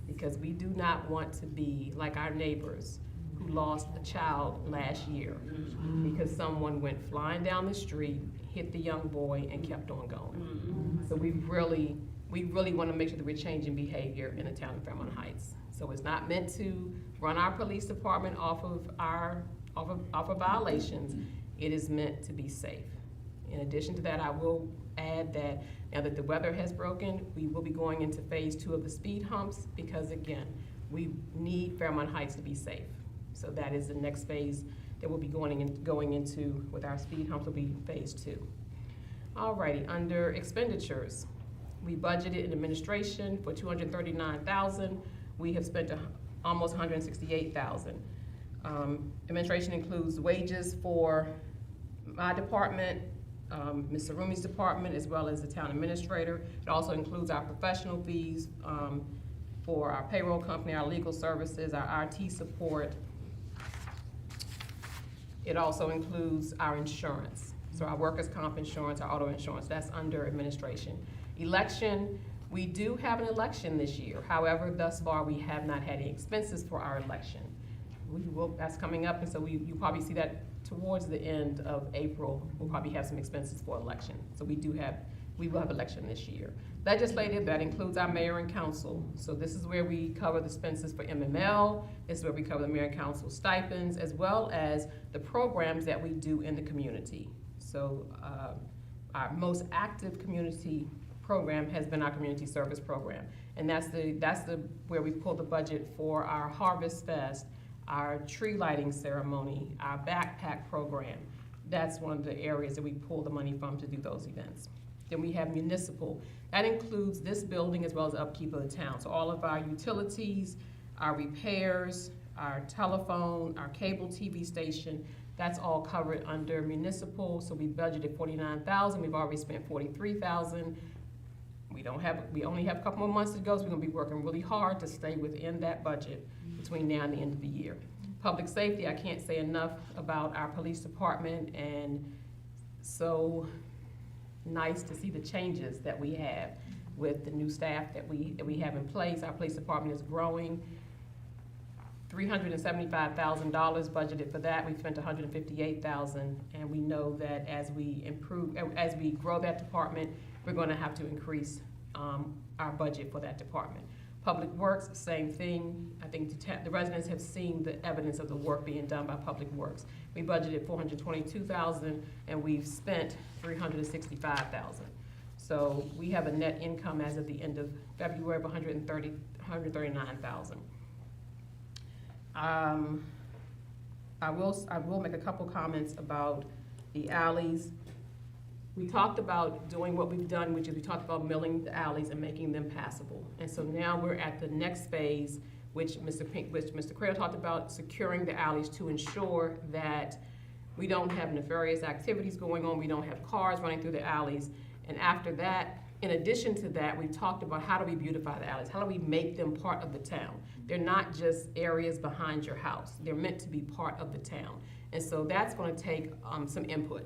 because we do not want to be like our neighbors who lost a child last year because someone went flying down the street, hit the young boy, and kept on going. So we really want to make sure that we're changing behavior in the town of Fairmount Heights. So it's not meant to run our police department off of violations. It is meant to be safe. In addition to that, I will add that now that the weather has broken, we will be going into phase 2 of the speed humps, because again, we need Fairmount Heights to be safe. So that is the next phase that we'll be going into with our speed humps, will be phase 2. Alrighty, under expenditures, we budgeted in administration for $239,000. We have spent almost $168,000. Administration includes wages for my department, Ms. Sarumi's department, as well as the town administrator. It also includes our professional fees for our payroll company, our legal services, our IT support. It also includes our insurance. So our workers' comp insurance, our auto insurance, that's under administration. Election, we do have an election this year. However, thus far, we have not had any expenses for our election. That's coming up, and so you probably see that towards the end of April. We'll probably have some expenses for election. So we will have election this year. Legislative, that includes our mayor and council. So this is where we cover the expenses for MML. This is where we cover the mayor and council stipends, as well as the programs that we do in the community. So our most active community program has been our community service program. And that's where we pull the budget for our Harvest Fest, our tree lighting ceremony, our backpack program. That's one of the areas that we pull the money from to do those events. Then we have municipal. That includes this building as well as upkeep of the town. So all of our utilities, our repairs, our telephone, our cable TV station, that's all covered under municipal. So we budgeted $49,000. We've already spent $43,000. We only have a couple more months to go, so we're gonna be working really hard to stay within that budget between now and the end of the year. Public safety, I can't say enough about our police department, and so nice to see the changes that we have with the new staff that we have in place. Our police department is growing. $375,000 budgeted for that. We spent $158,000, and we know that as we grow that department, we're going to have to increase our budget for that department. Public Works, same thing. I think the residents have seen the evidence of the work being done by Public Works. We budgeted $422,000, and we've spent $365,000. So we have a net income as of the end of February of $139,000. I will make a couple comments about the alleys. We talked about doing what we've done, which is we talked about milling the alleys and making them passable. And so now we're at the next phase, which Mr. Crail talked about, securing the alleys to ensure that we don't have nefarious activities going on, we don't have cars running through the alleys. And after that, in addition to that, we've talked about how do we beautify the alleys? How do we make them part of the town? They're not just areas behind your house. They're meant to be part of the town. And so that's gonna take some input.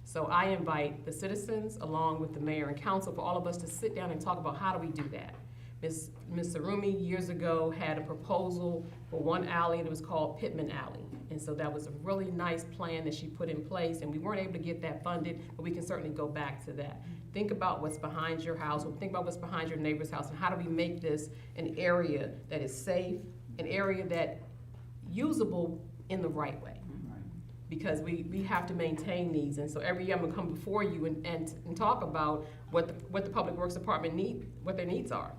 So I invite the citizens, along with the mayor and council, for all of us to sit down and talk about how do we do that. Ms. Sarumi years ago had a proposal for one alley, and it was called Pittman Alley. And so that was a really nice plan that she put in place, and we weren't able to get that funded, but we can certainly go back to that. Think about what's behind your house, or think about what's behind your neighbor's house, and how do we make this an area that is safe, an area that usable in the right way. Because we have to maintain these, and so every year I'm gonna come before you and talk about what the Public Works Department what their needs are.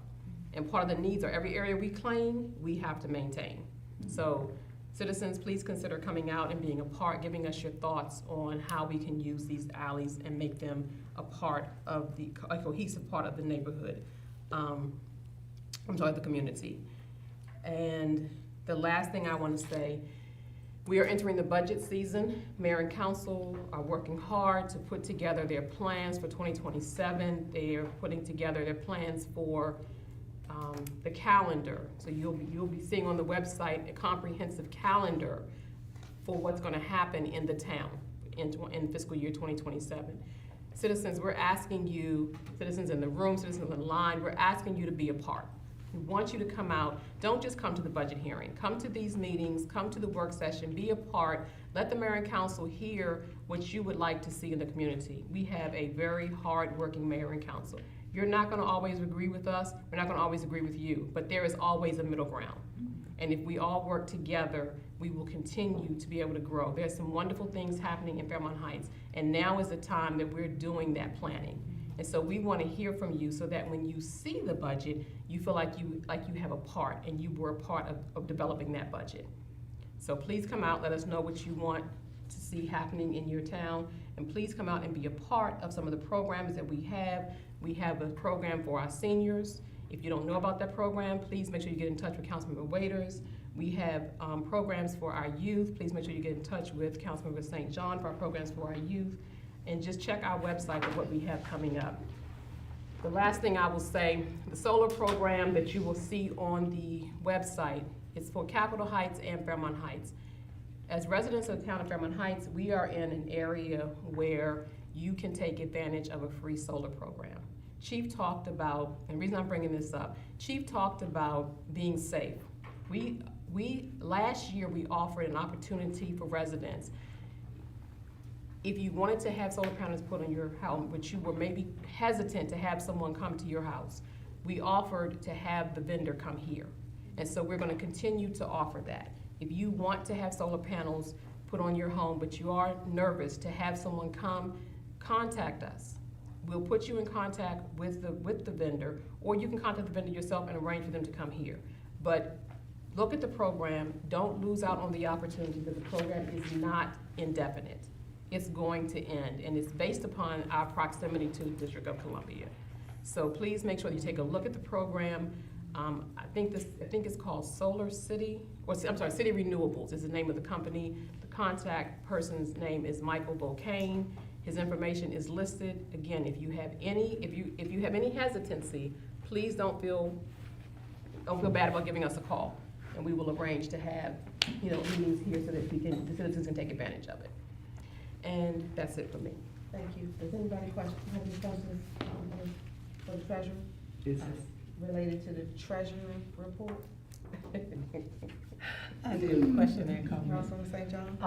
And part of the needs are every area we claim, we have to maintain. So citizens, please consider coming out and being a part, giving us your thoughts on how we can use these alleys and make them a cohesive part of the neighborhood. The community. And the last thing I wanna say, we are entering the budget season. Mayor and council are working hard to put together their plans for 2027. They are putting together their plans for the calendar. So you'll be seeing on the website a comprehensive calendar for what's gonna happen in the town in fiscal year 2027. Citizens, we're asking you, citizens in the room, citizens online, we're asking you to be a part. We want you to come out. Don't just come to the budget hearing. Come to these meetings, come to the work session, be a part. Let the mayor and council hear what you would like to see in the community. We have a very hard-working mayor and council. You're not gonna always agree with us. We're not gonna always agree with you, but there is always a middle ground. And if we all work together, we will continue to be able to grow. There's some wonderful things happening in Fairmount Heights, and now is the time that we're doing that planning. And so we want to hear from you so that when you see the budget, you feel like you have a part and you were a part of developing that budget. So please come out, let us know what you want to see happening in your town, and please come out and be a part of some of the programs that we have. We have a program for our seniors. If you don't know about that program, please make sure you get in touch with Councilmember Waiters. We have programs for our youth. Please make sure you get in touch with Councilmember St. John for our programs for our youth. And just check our website for what we have coming up. The last thing I will say, the solar program that you will see on the website is for Capitol Heights and Fairmount Heights. As residents of the town of Fairmount Heights, we are in an area where you can take advantage of a free solar program. Chief talked about, and the reason I'm bringing this up, Chief talked about being safe. Last year we offered an opportunity for residents. If you wanted to have solar panels put on your home, but you were maybe hesitant to have someone come to your house, we offered to have the vendor come here. And so we're gonna continue to offer that. If you want to have solar panels put on your home, but you are nervous to have someone come, contact us. We'll put you in contact with the vendor, or you can contact the vendor yourself and arrange for them to come here. But look at the program, don't lose out on the opportunity, because the program is not indefinite. It's going to end, and it's based upon our proximity to the District of Columbia. So please make sure you take a look at the program. I think it's called Solar City, or I'm sorry, City Renewables is the name of the company. The contact person's name is Michael Bocane. His information is listed. Again, if you have any hesitancy, please don't feel bad about giving us a call, and we will arrange to have, meetings here so that the citizens can take advantage of it. And that's it for me. Thank you. Does anybody have any questions for the treasurer? Related to the treasury report? I do, question and comment. Councilman St. John?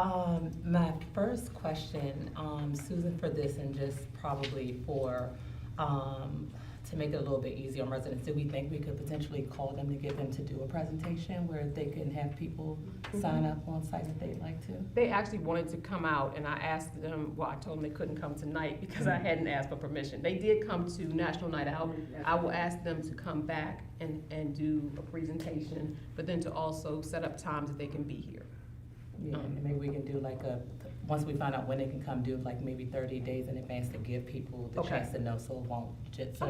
My first question, Susan, for this, and just probably for, to make it a little bit easier on residents, do we think we could potentially call them to get them to do a presentation where they can have people sign up on site if they'd like to? They actually wanted to come out, and I asked them, well, I told them they couldn't come tonight because I hadn't asked for permission. They did come to National Night Out. I will ask them to come back and do a presentation, but then to also set up times that they can be here. Yeah, and maybe we can do like once we find out when they can come, do like maybe 30 days in advance to give people the chance to know, so they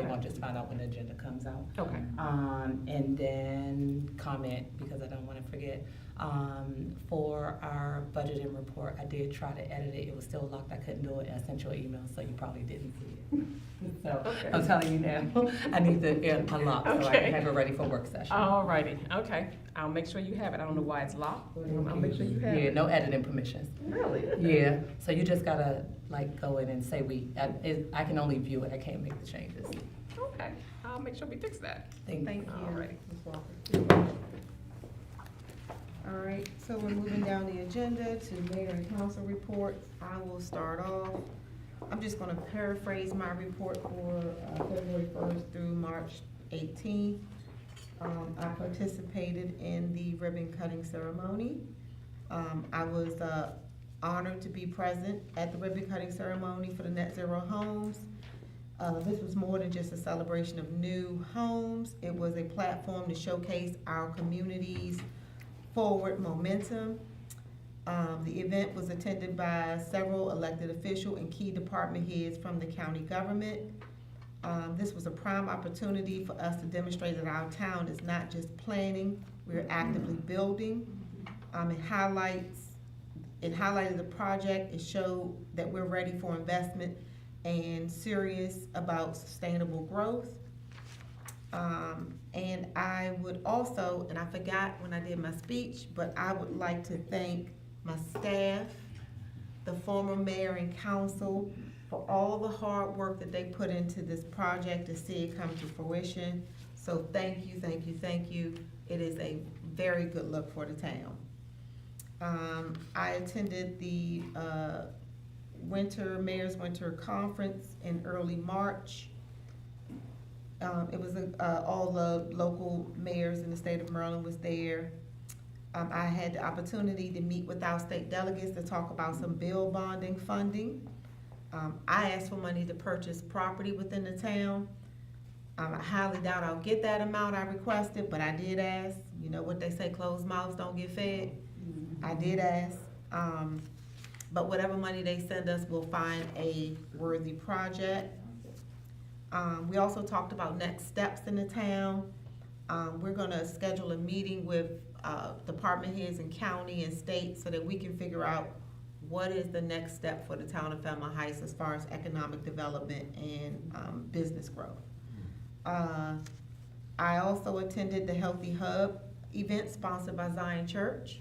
won't just find out when the agenda comes out. Okay. And then comment, because I don't want to forget, for our budgeting report, I did try to edit it. It was still locked. I couldn't do it. I sent you an email, so you probably didn't see it. So Okay. I'm telling you now, I need to unlock so I can have it ready for work session. All righty, okay. I'll make sure you have it. I don't know why it's locked, but I'll make sure you have Yeah, it. no editing permissions. Really? Yeah, so you just gotta like go in and say I can only view it, I can't make the changes. Okay, I'll make sure we fix that. Thank you, All righty. Ms. Walker. All right, so we're moving down the agenda to mayor and council reports. I will start off. I'm just gonna paraphrase my report for February 1st through March 18th. I participated in the ribbon cutting ceremony. I was honored to be present at the ribbon cutting ceremony for the Net Zero homes. This was more than just a celebration of new homes. It was a platform to showcase our community's forward momentum. The event was attended by several elected officials and key department heads from the county government. This was a prime opportunity for us to demonstrate that our town is not just planning, we're actively building. It highlighted the project. It showed that we're ready for investment and serious about sustainable growth. And I would also, and I forgot when I did my speech, but I would like to thank my staff, the former mayor and council, for all the hard work that they put into this project to see it come to fruition. So thank you, thank you, thank you. It is a very good look for the town. I attended the Mayor's Winter Conference in early March. It was all the local mayors in the state of Maryland was there. I had the opportunity to meet with our state delegates to talk about some bill bonding funding. I asked for money to purchase property within the town. I highly doubt I'll get that amount I requested, but I did ask. You know what they say, closed mouths don't get fed. I did ask. But whatever money they send us, we'll find a worthy project. We also talked about next steps in the town. We're gonna schedule a meeting with department heads in county and state so that we can figure out what is the next step for the town of Fairmount Heights as far as economic development and business growth. I also attended the Healthy Hub event sponsored by Zion Church.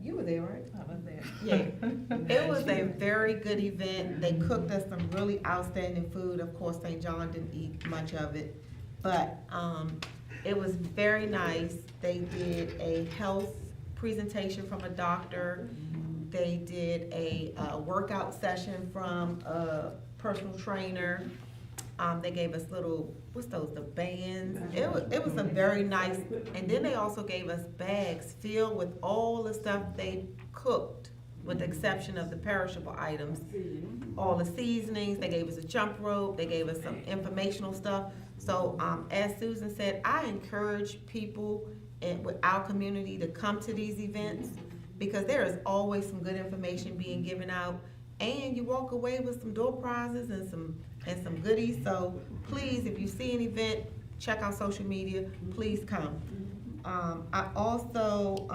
You were there, right? I was there. Yeah, it was a very good event. They cooked us some really outstanding food. Of course, St. John didn't eat much of it, but it was very nice. They did a health presentation from a doctor. They did a workout session from a personal trainer. They gave us little, what's those, the bands? It was a very nice, and then they also gave us bags filled with all the stuff they cooked, with the exception of the perishable items. All the seasonings, they gave us a jump rope, they gave us some informational stuff. So, as Susan said, I encourage people with our community to come to these events because there is always some good information being given out, and you walk away with some door prizes and some goodies. So please, if you see an event, check out social media. Please come. I also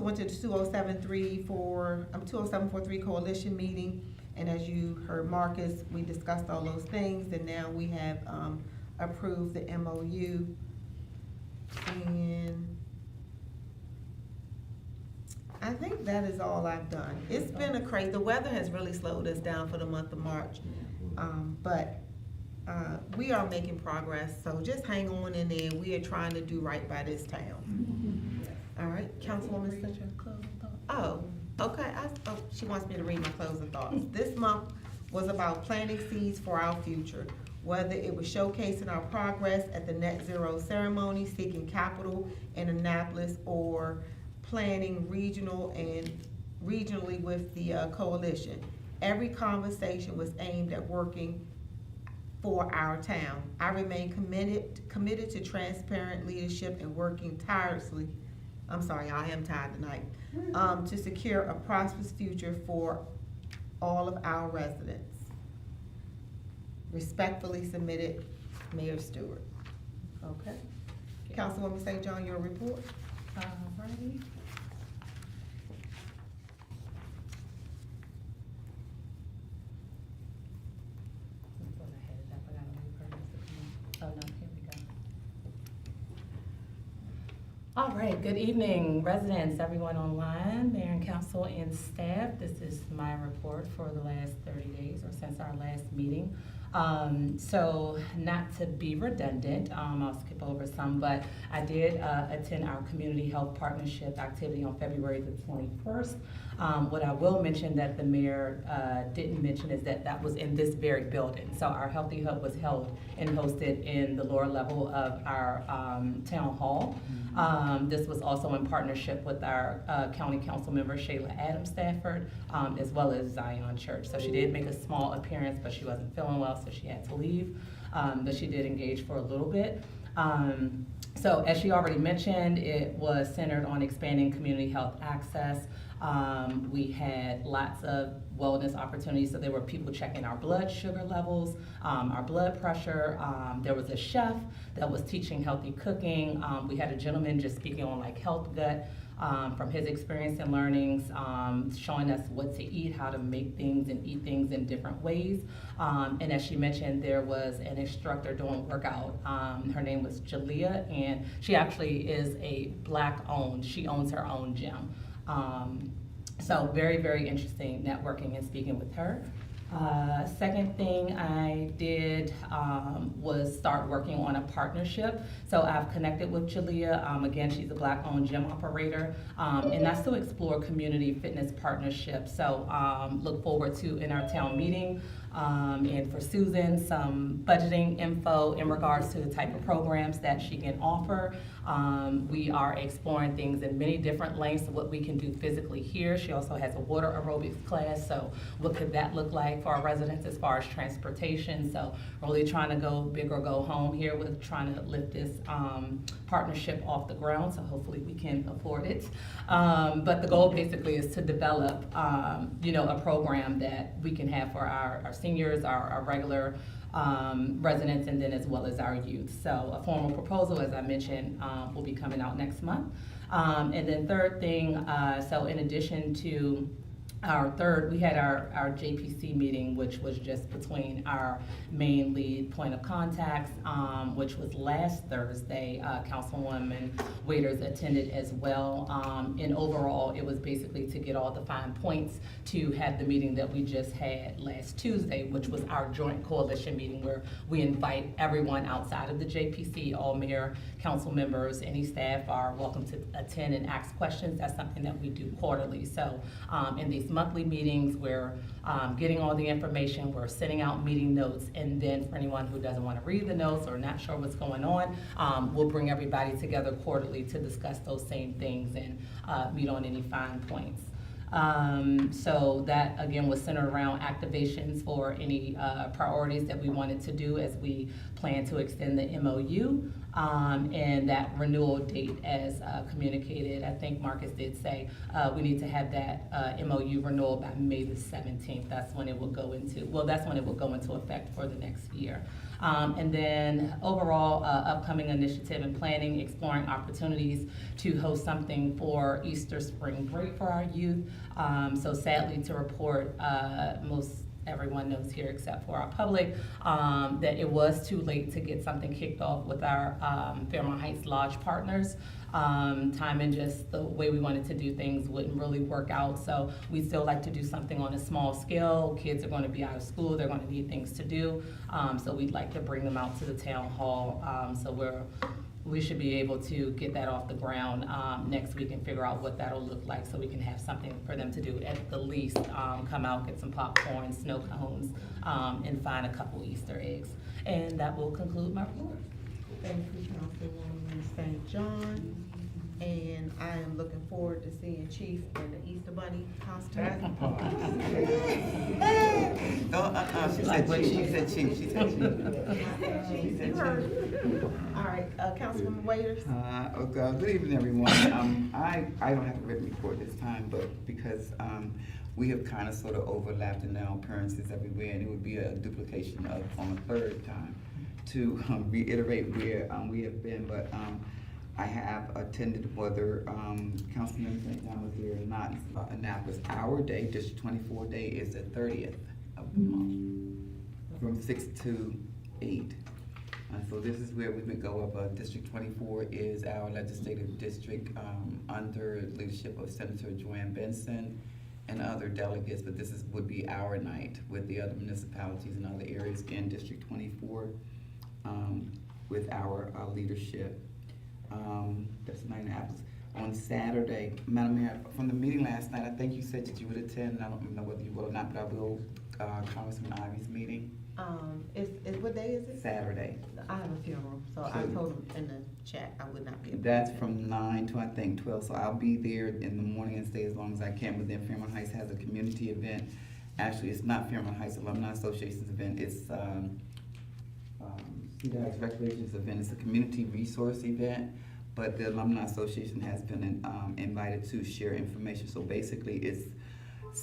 went to the 2073 Coalition meeting, and as you heard Marcus, we discussed all those things, and now we have approved the MOU. And I think that is all I've done. It's been the weather has really slowed us down for the month of March, but we are making progress, so just hang on in there. We are trying to do right by this town. All right, Councilwoman, such a closing thought. Oh, okay, she wants me to read my closing thoughts. This month was about planting seeds for our future, whether it was showcasing our progress at the Net Zero ceremony, seeking capital in Annapolis, or planning regionally with the coalition. Every conversation was aimed at working for our town. I remain committed to transparent leadership and working tirelessly. I'm sorry, I am tired tonight. To secure a prosperous future for all of our residents. Respectfully submitted, Mayor Stewart. Okay. Councilwoman St. John, your report. Alrighty. Oh, no, here we go. All right, good evening, residents, everyone online, mayor and council and staff. This is my report for the last 30 days or since our last meeting. So not to be redundant, I'll skip over some, but I did attend our community health partnership activity on February the 21st. What I will mention that the mayor didn't mention is that that was in this very building. So our Healthy Hub was held and hosted in the lower level of our town hall. This was also in partnership with our county council member, Shayla Adams Stafford, as well as Zion Church. So she did make a small appearance, but she wasn't feeling well, so she had to leave. But she did engage for a little bit. So as she already mentioned, it was centered on expanding community health access. We had lots of wellness opportunities, so there were people checking our blood sugar levels, our blood pressure. There was a chef that was teaching healthy cooking. We had a gentleman just speaking on like health gut from his experience and learnings, showing us what to eat, how to make things and eat things in different ways. And as she mentioned, there was an instructor doing workout. Her name was Jalea, and she actually is a Black-owned, she owns her own gym. So very, very interesting networking and speaking with her. Second thing I did was start working on a partnership. So I've connected with Jalea. Again, she's a Black-owned gym operator, and that's to explore community fitness partnerships. So look forward to in our town meeting. And for Susan, some budgeting info in regards to the type of programs that she can offer. We are exploring things in many different lengths of what we can do physically here. She also has a water aerobics class, so what could that look like for our residents as far as transportation? So really trying to go big or go home here with trying to lift this partnership off the ground, so hopefully we can afford it. But the goal basically is to develop a program that we can have for our seniors, our regular residents, and then as well as our youth. So a formal proposal, as I mentioned, will be coming out next month. And then third thing, so in addition to we had our JPC meeting, which was just between our main lead point of contacts, which was last Thursday. Councilwoman Waiters attended as well. And overall, it was basically to get all the fine points to have the meeting that we just had last Tuesday, which was our joint coalition meeting where we invite everyone outside of the JPC, all mayor, council members, any staff are welcome to attend and ask questions. That's something that we do quarterly. So in these monthly meetings, we're getting all the information, we're sending out meeting notes, and then for anyone who doesn't want to read the notes or not sure what's going on, we'll bring everybody together quarterly to discuss those same things and meet on any fine points. So that, again, was centered around activations for any priorities that we wanted to do as we plan to extend the MOU. And that renewal date as communicated, I think Marcus did say, we need to have that MOU renewal by May the 17th. That's when it will go into, that's when it will go into effect for the next year. And then overall, upcoming initiative and planning, exploring opportunities to host something for Easter spring break for our youth. So sadly to report, most everyone knows here except for our public, that it was too late to get something kicked off with our Fairmount Heights Lodge partners. Time and just the way we wanted to do things wouldn't really work out. So we still like to do something on a small scale. Kids are going to be out of school. They're going to need things to do. So we'd like to bring them out to the town hall. So we should be able to get that off the ground next week and figure out what that'll look like so we can have something for them to do at the least. Come out, get some popcorn, snow cones, and find a couple Easter eggs. And that will conclude my report. Thank you, Councilwoman St. John. And I am looking forward to seeing Chief in the Easter Bunny costume. She said chief, she said chief, she said chief. She said You heard. All right, Councilwoman Waiters. Okay, good evening, everyone. I don't have a written report this time, but because we have kind of sort of overlapped in our appearances everywhere, and it would be a duplication of on a third time to reiterate where we have been, but I have attended whether Councilman St. John was here or not, Annapolis. Our day, District 24 day, is the 30th of the month, from 6 to 8. So this is where we would go up. District 24 is our legislative district under leadership of Senator Joanne Benson and other delegates, but this would be our night with the other municipalities and other areas in District 24 with our leadership. That's night in Annapolis. On Saturday, Madam Mayor, from the meeting last night, I think you said that you would attend. I don't know whether you will or not, but I will. Congressman Ivy's meeting. What day is it? Saturday. I have a funeral, so I told him in the chat I would not be able to. That's from 9 to I think 12. So I'll be there in the morning and stay as long as I can. But then Fairmount Heights has a community event. Actually, it's not Fairmount Heights Alumni Association's event. It's Cedar Heights Recreation's event. It's a community resource event. But the Alumni Association has been invited to share information. So basically, it's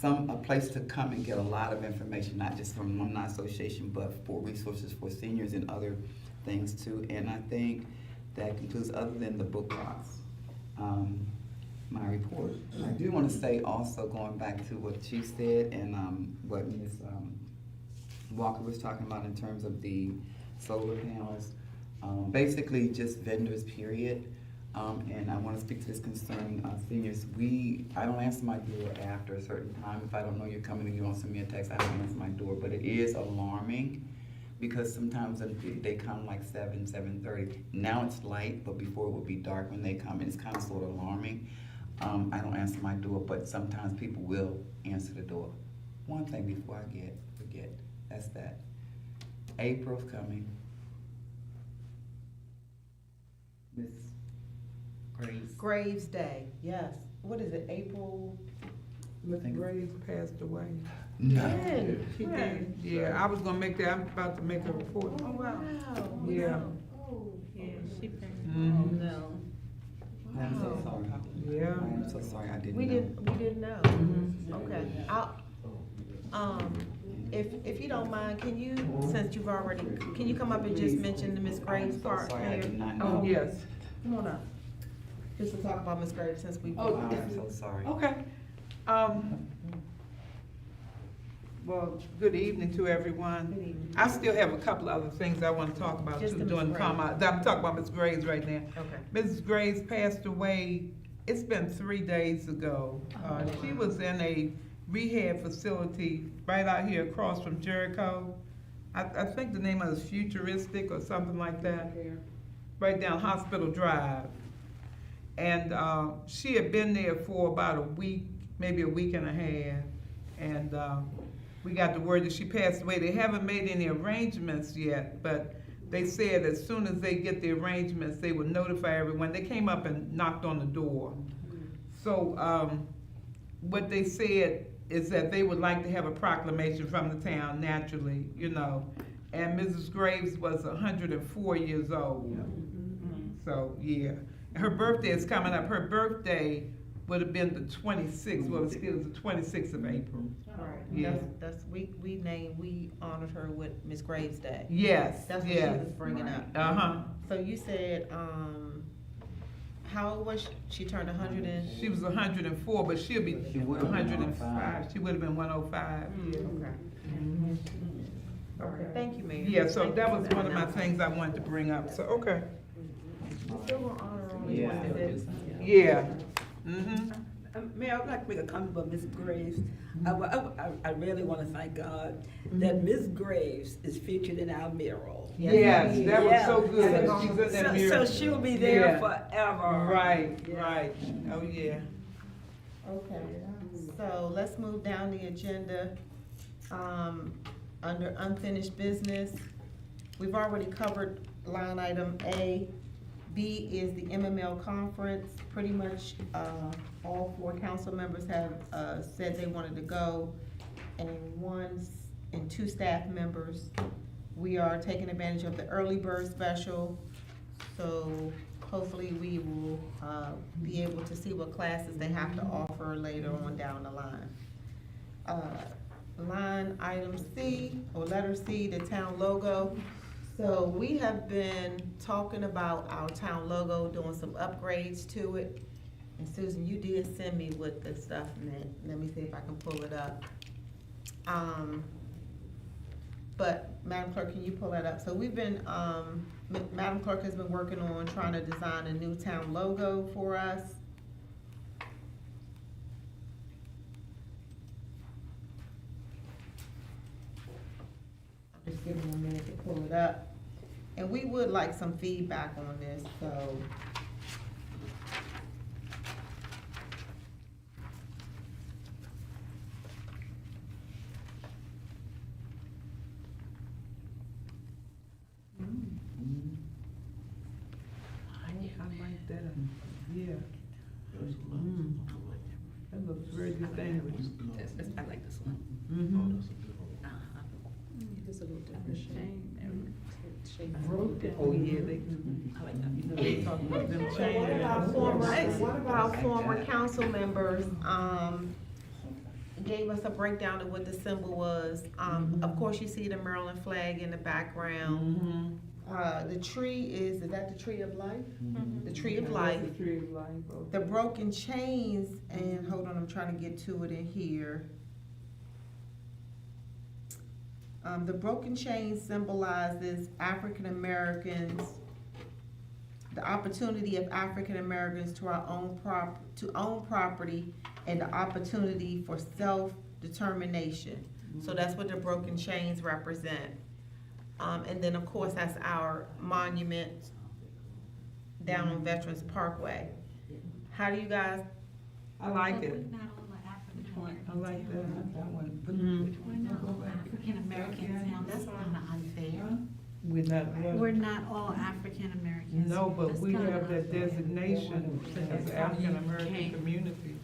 a place to come and get a lot of information, not just from Alumni Association, but for resources for seniors and other things too. And I think that concludes, other than the book box, my report. I do want to say also, going back to what Chief said and what Ms. Walker was talking about in terms of the solar panels, basically just vendors, period. And I want to speak to this concerning seniors. I don't answer my door after a certain time. If I don't know you're coming and you don't send me a text, I don't answer my door. But it is alarming because sometimes they come like 7, 7:30. Now it's light, but before it would be dark when they come, and it's kind of sort of alarming. I don't answer my door, but sometimes people will answer the door. One thing before I forget, that's that. April's coming. Miss Graves Day, yes. What is it, April? Miss Graves passed away. No. When? She did, yeah. I was gonna make that, I'm about to make a report. Oh, wow. Yeah. Yeah, she passed. Mhm. No. I'm so sorry. Yeah. I am so sorry, I didn't We know. didn't know. Okay. If you don't mind, can you, since you've already, can you come up and just mention the Miss Graves I'm so part, sorry, I Mayor? did not know. Oh, yes. Come on up. Just to talk about Miss Graves since we. Oh, I'm so sorry. Okay. Well, good evening to everyone. Good evening. I still have a couple of other things I want to talk about Just too, the Miss during the Graves. comment. I'm talking about Miss Graves right now. Okay. Mrs. Graves passed away, it's been 3 days ago. She was in a rehab facility right out here across from Jericho. I think the name of it is Futuristic or something like that. Right down Hospital Drive. And she had been there for about a week, maybe a week and a half. And we got the word that she passed away. They haven't made any arrangements yet, but they said as soon as they get the arrangements, they would notify everyone. They came up and knocked on the door. So what they said is that they would like to have a proclamation from the town naturally, you know. And Mrs. Graves was 104 years old. So, yeah. Her birthday is coming up. Her birthday would have been the 26th, well, it was the 26th of April. All right, Yeah. we honored her with Miss Graves Day. Yes, That's what she yes. was bringing up. Uh-huh. So you said, how old was she? She turned 100 and? She was 104, but she'll be She would've been 105. She would have been 105, yeah. Okay. Okay, thank you, Mayor. Yeah, so Thank that you was for one of my announcement. things I wanted to bring up, so, okay. We still gonna honor her on the Yeah. 26th. Yeah. Mm-hmm. Mayor, I'd like to make a comment about Ms. Graves. I really want to thank God that Ms. Graves is featured in our mural. Yes, that was Yeah. so good. Yeah. She's in that So mirror. she'll be there Yeah. forever. Right, Yeah. right. Oh, yeah. Okay, so let's move down the agenda. Under unfinished business, we've already covered line item A. B is the MML conference. Pretty much, all 4 council members have, said they wanted to go, and 2 staff members. We are taking advantage of the early bird special, so hopefully we will, be able to see what classes they have to offer later on down the line. Line item C, or letter C, the town logo. So we have been talking about our town logo, doing some upgrades to it. And Susan, you did send me what the stuff meant. Let me see if I can pull it up. But Madam Clerk, can you pull that up? So we've been, Madam Clerk has been working on trying to design a new town logo for us. Just give me a minute to pull it up. And we would like some feedback on this, so. I like that. Yeah. That looks very distinguished. I like this one. Mm-hmm. It's a little different shape. Oh, yeah, they, I like that. you know, they talk about them So changing. what about former council members, gave us a breakdown of what the symbol was. Of course, you see the Maryland flag in the background. Mm-hmm. The tree is that the tree of life? The tree of life. The tree of life, okay. The broken chains, and hold on, I'm trying to get to it in here. The broken chain symbolizes African Americans, the opportunity of African Americans to own property, and the opportunity for self-determination. So that's what the broken chains represent. And then, of course, that's our monument down on Veterans Parkway. How do you guys? I like it. I like that. We're not all African Americans now, that's kind of unfair. We're We're not all African Americans. No, but That's we kinda have that unfair. designation as the African American community.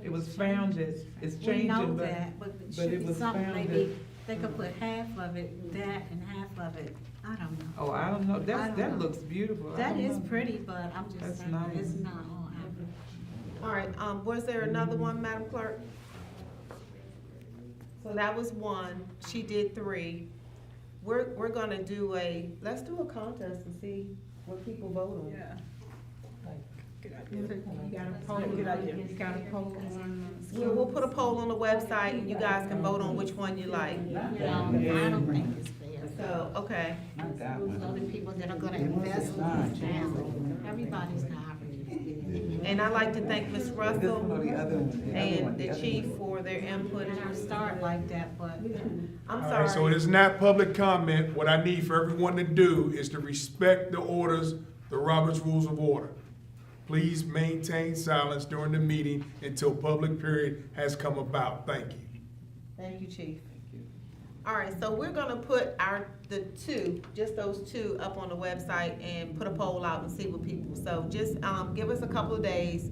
It was founded, it's We changing, know but that, but it but should it be was something, founded- maybe they could put half of it that and half of it, I don't know. oh, I don't know, I that don't know. looks beautiful. I That don't is know. pretty, but I'm That's just saying, nice. it's not all African. All right, was there another one, Madam Clerk? So that was one, she did 3. We're gonna do let's do a contest and see what people vote on. Yeah. You got a poll, Good idea. you got a poll on. We'll put a poll on the website and you guys can vote on which one you like. I don't think it's fair. So, okay. Not that Those one. other people that are gonna invest in this town, everybody's not African. And I'd like to thank Ms. This one or Russell the other one? and the chief for their input. And I start like that, but I'm All right, so sorry. it is not public comment. What I need for everyone to do is to respect the orders, the Robert's Rules of Order. Please maintain silence during the meeting until public period has come about. Thank you. Thank you, chief. All right, so we're gonna put just those 2 up on the website and put a poll out and see what people, so just, give us a couple of days.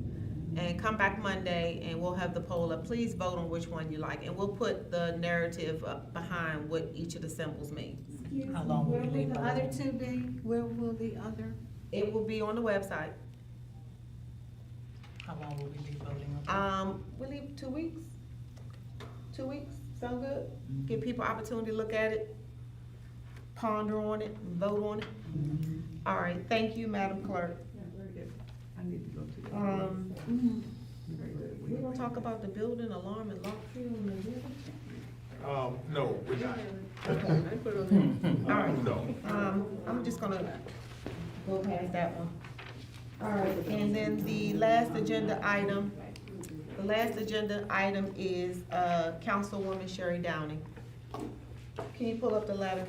and come back Monday, and we'll have the poll up. Please vote on which one you like, and we'll put the narrative up behind what each of the symbols mean. How long will Where we will leave the voting other on? two be? Where will the other? It will be on the website. How long will we be voting on? We leave 2 weeks. 2 weeks, sound good? Give people opportunity to look at it, ponder on it, and vote on it. All right, thank you, Madam Clerk. I need to go to the. We're gonna talk about the building alarm and lock key on the building. No, we're not. All right. No. I'm just gonna go past that one. All right, and then the last agenda item is, Councilwoman Sherry Downing. Can you pull up the letter?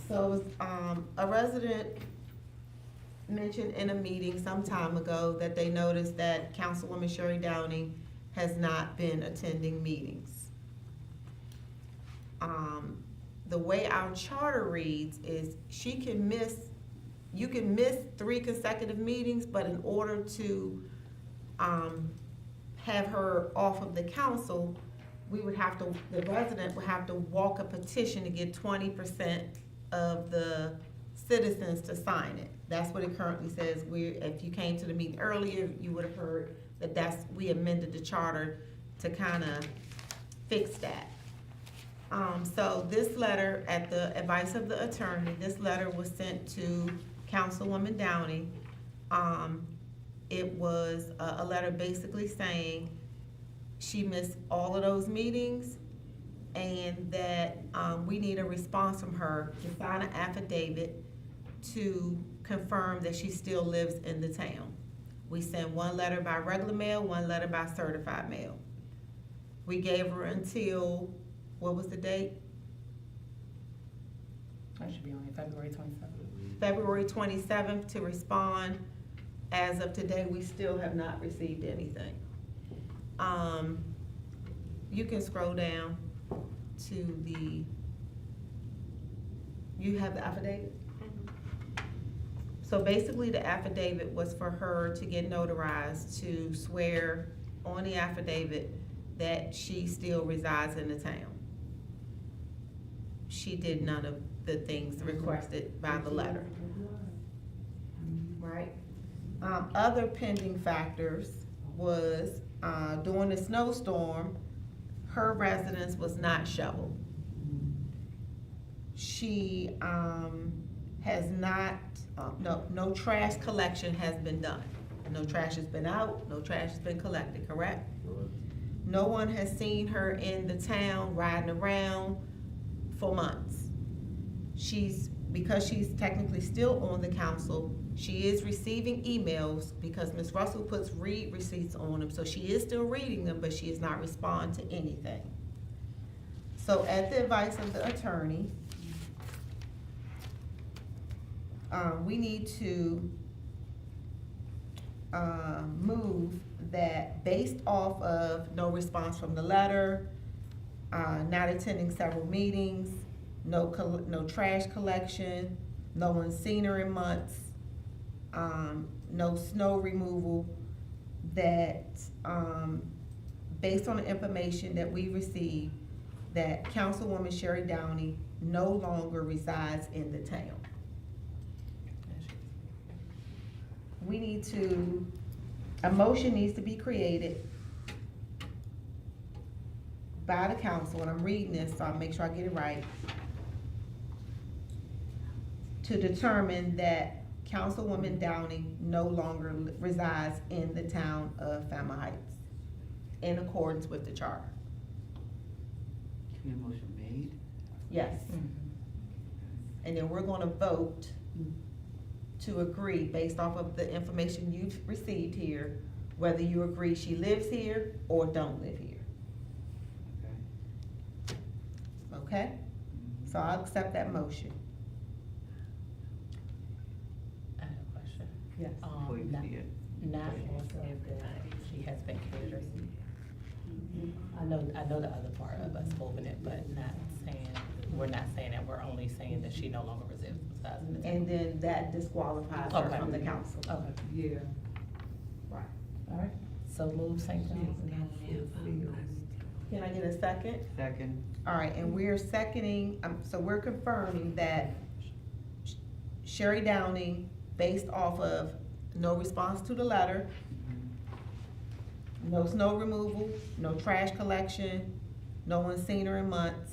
So, a resident mentioned in a meeting some time ago that they noticed that Councilwoman Sherry Downing has not been attending meetings. The way our charter reads is you can miss 3 consecutive meetings, but in order to, have her off of the council, the resident would have to walk a petition to get 20% of the citizens to sign it. That's what it currently says. If you came to the meeting earlier, you would have heard that we amended the charter to kind of fix that. So this letter, at the advice of the attorney, this letter was sent to Councilwoman Downing. It was a letter basically saying she missed all of those meetings, and that we need a response from her to sign an affidavit to confirm that she still lives in the town. We sent 1 letter by regular mail, 1 letter by certified mail. We gave her until, what was the date? That should be on February 27th. February 27th to respond. As of today, we still have not received anything. You can scroll down to you have the affidavit? So basically, the affidavit was for her to get notarized to swear on the affidavit that she still resides in the town. She did none of the things requested by the letter. Right? Other pending factors was, during the snowstorm, her residence was not shoveled. She, has not, no trash collection has been done. No trash has been out, no trash has been collected, correct? No one has seen her in the town riding around for months. Because she's technically still on the council, she is receiving emails because Ms. Russell puts read receipts on them, so she is still reading them, but she is not responding to anything. So at the advice of the attorney, we need to move that based off of no response from the letter, not attending several meetings, no trash collection, no one's seen her in months, no snow removal, that based on the information that we received, that Councilwoman Sherry Downey no longer resides in the town. We need to, a motion needs to be created by the council, and I'm reading this, so I'll make sure I get it right, to determine that Councilwoman Downing no longer resides in the town of Fairmount Heights in accordance with the charter. Can the motion made? Yes. And then we're gonna vote to agree based off of the information you've received here, whether you agree she lives here or don't live here. Okay? So I'll accept that motion. I have a question. Yes. Please, yeah. National said that she has been catered. I know the other part of us moving it, but we're not saying that, we're only saying that she no longer resides in the town. And then that disqualifies her Okay. from the council. Okay. Yeah. Right. All right, so move St. John's. Can I get a second? Second. All right, and we're seconding, so we're confirming that Sherry Downing, based off of no response to the letter, no snow removal, no trash collection, no one's seen her in months.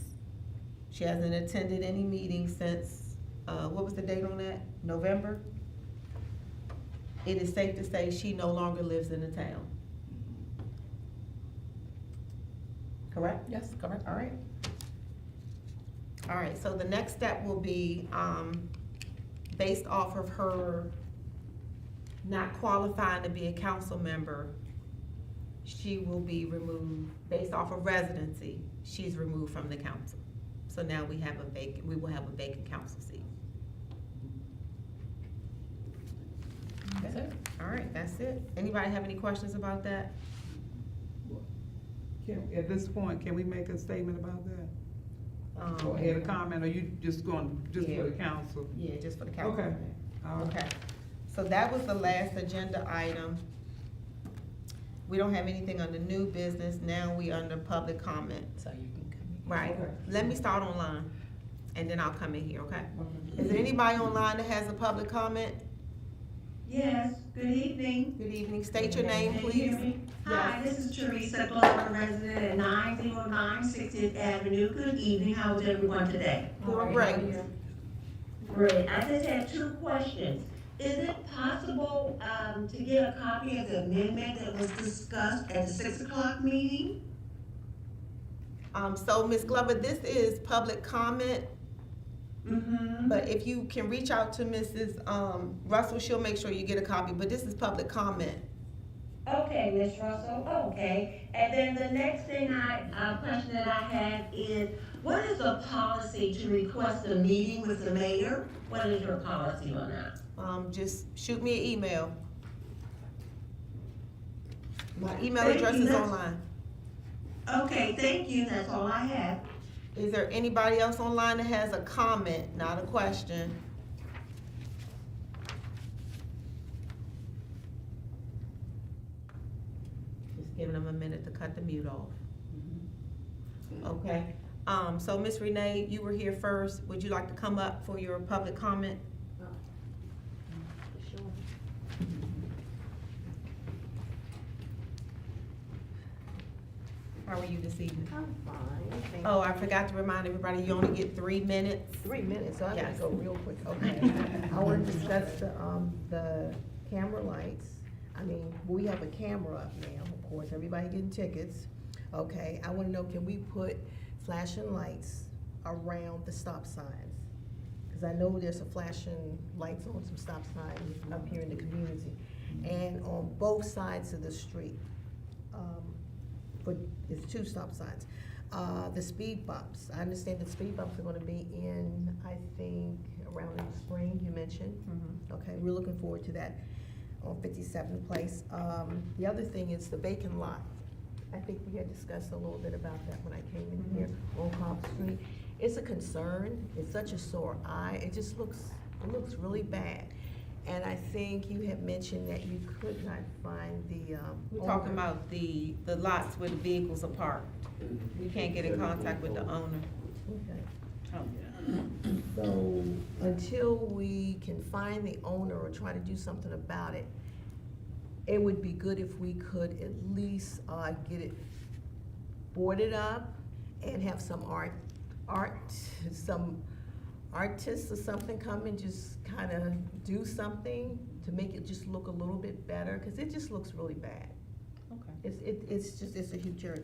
She hasn't attended any meetings since, what was the date on that? November? It is safe to say she no longer lives in the town. Correct? Yes, correct. All right. All right, so the next step will be, based off of her not qualifying to be a council member, she will be removed, based off of residency, she's removed from the council. So now we will have a vacant council seat. That's it. All right, that's it. Anybody have any questions about that? At this point, can we make a statement about that? Or Okay. add a comment, or you just going, just for the council? Yeah, just for the council. Okay. All right. Okay, so that was the last agenda item. We don't have anything under new business, now we under public comment. So you can come in. Right, Okay. let me start online, and then I'll come in here, okay? Is there anybody online that has a public comment? Yes, good evening. Good evening, state your name, Can you please. hear me? Hi, this is Teresa Glover, resident at 909 60th Avenue. Good evening, how is everyone today? Doing great. Great, I just have two questions. Is it possible to get a copy of the amendment that was discussed at the 6 o'clock meeting? So Ms. Glover, this is public comment, Mm-hmm. but if you can reach out to Mrs. Russell, she'll make sure you get a copy, but this is public comment. Okay, Ms. Russell, okay. And then the next question that I have is, what is the policy to request a meeting with the mayor? What is your policy on that? Just shoot me an email. My email Thank address you. is That's- online. Okay, thank you, that's all I have. Is there anybody else online that has a comment, not a question? Just giving them a minute to cut the mute off. Okay, so Ms. Renee, you were here first. Would you like to come up for your public comment? How are you this evening? I'm fine, thank Oh, I forgot to remind everybody, you only get 3 minutes. 3 minutes, so I'm gonna Yes. go real quick, okay? I wanna discuss the camera lights. I mean, we have a camera up now, of course, everybody getting tickets. Okay, I wanna know, can we put flashing lights around the stop signs? Cause I know there's a flashing lights on some stop signs up here in the community. And on both sides of the street, but it's 2 stop signs. The speed bumps, I understand the speed bumps are gonna be in, I think, around in the spring, you mentioned. Okay, we're looking forward to that on 57th Place. The other thing is the vacant lot. I think we had discussed a little bit about that when I came in here on Cobb Street. It's a concern, it's such a sore eye, it looks really bad. And I think you had mentioned that you could not find the, We're talking about the lots where the vehicles are parked. We can't get in contact with the owner. Okay. So, until we can find the owner or try to do something about it, it would be good if we could at least, get it boarded up and have some some artists or something come and just kinda do something to make it just look a little bit better, cause it just looks really bad. Okay. It's a huge area.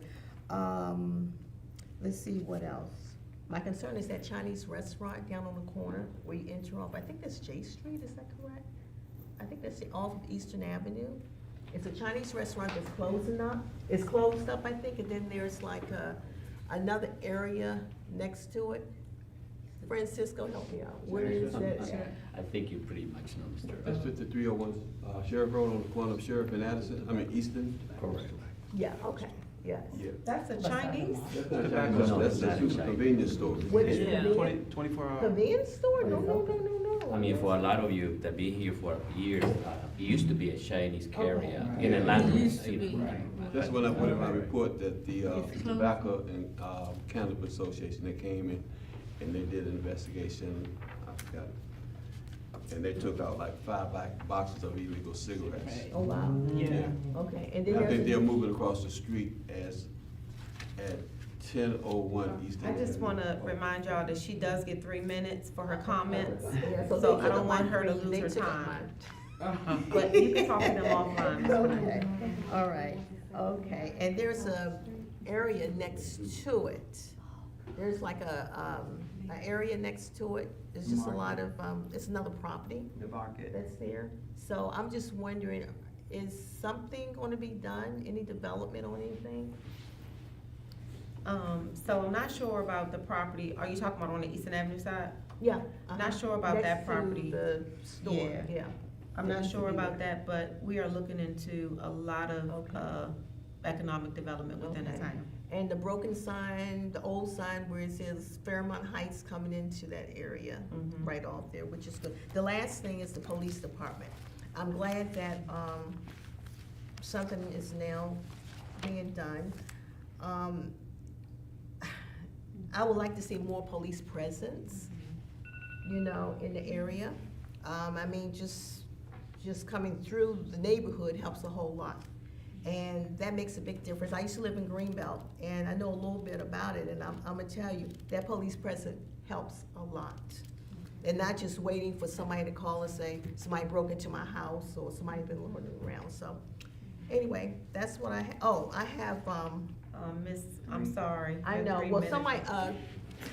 Let's see, what else? My concern is that Chinese restaurant down on the corner where you enter off, I think that's J Street, is that correct? I think that's off of Eastern Avenue. It's a Chinese restaurant that's closing up. It's closed up, I think, and then there's like another area next to it. Francisco, help me out. Where is that? I think you pretty much know, Mr. That's 5301 Sheriff Road on the corner of Sheriff and Addison, Easton. Correct. Yeah, okay. Yes. Yeah. That's a Chinese? That's a convenience store. Which Yeah. convenience? 24 hours. Convenience store? No. I mean, for a lot of you that been here for years, it used to be a Chinese carrier in Okay. Atlanta. It used to you know, be. right. That's when I put in my report that the Tobacco and Cannabis Association, they came in and they did an investigation, I forgot. And they took out like 5 boxes of illegal cigarettes. Oh, wow. Yeah. Okay, and then And I think there's, they're moving across the street at 10:01 East. I just wanna remind y'all that she does get 3 minutes for her comments, yeah, so they I took don't up want my her to green, lose they her took up time. mine. But you can talk to them offline. Ms. Renee. Okay, all right, okay, and there's a area next to it. There's like a area next to it, it's just a lot of, it's another property The market. that's there. So I'm just wondering, is something gonna be done, any development on anything? So I'm not sure about the property, are you talking about on the Eastern Avenue side? Yeah. Not sure about that property. Next to the store, Yeah. yeah. I'm not Needs to sure be about there. that, but we are looking into a lot of, Okay. economic development within the Okay. town. And the broken sign, the old sign where it says Fairmount Heights coming into that area, Mhm. right off there, which is good. The last thing is the police department. I'm glad that, something is now being done. I would like to see more police presence, you know, in the area. I mean, just coming through the neighborhood helps a whole lot. And that makes a big difference. I used to live in Greenbelt, and I know a little bit about it, and I'm gonna tell you, that police presence helps a lot. And not just waiting for somebody to call and say, somebody broke into my house, or somebody been looking around, so. Anyway, that's what I have, Miss, I'm sorry. I your know, 3 well, minutes. somebody,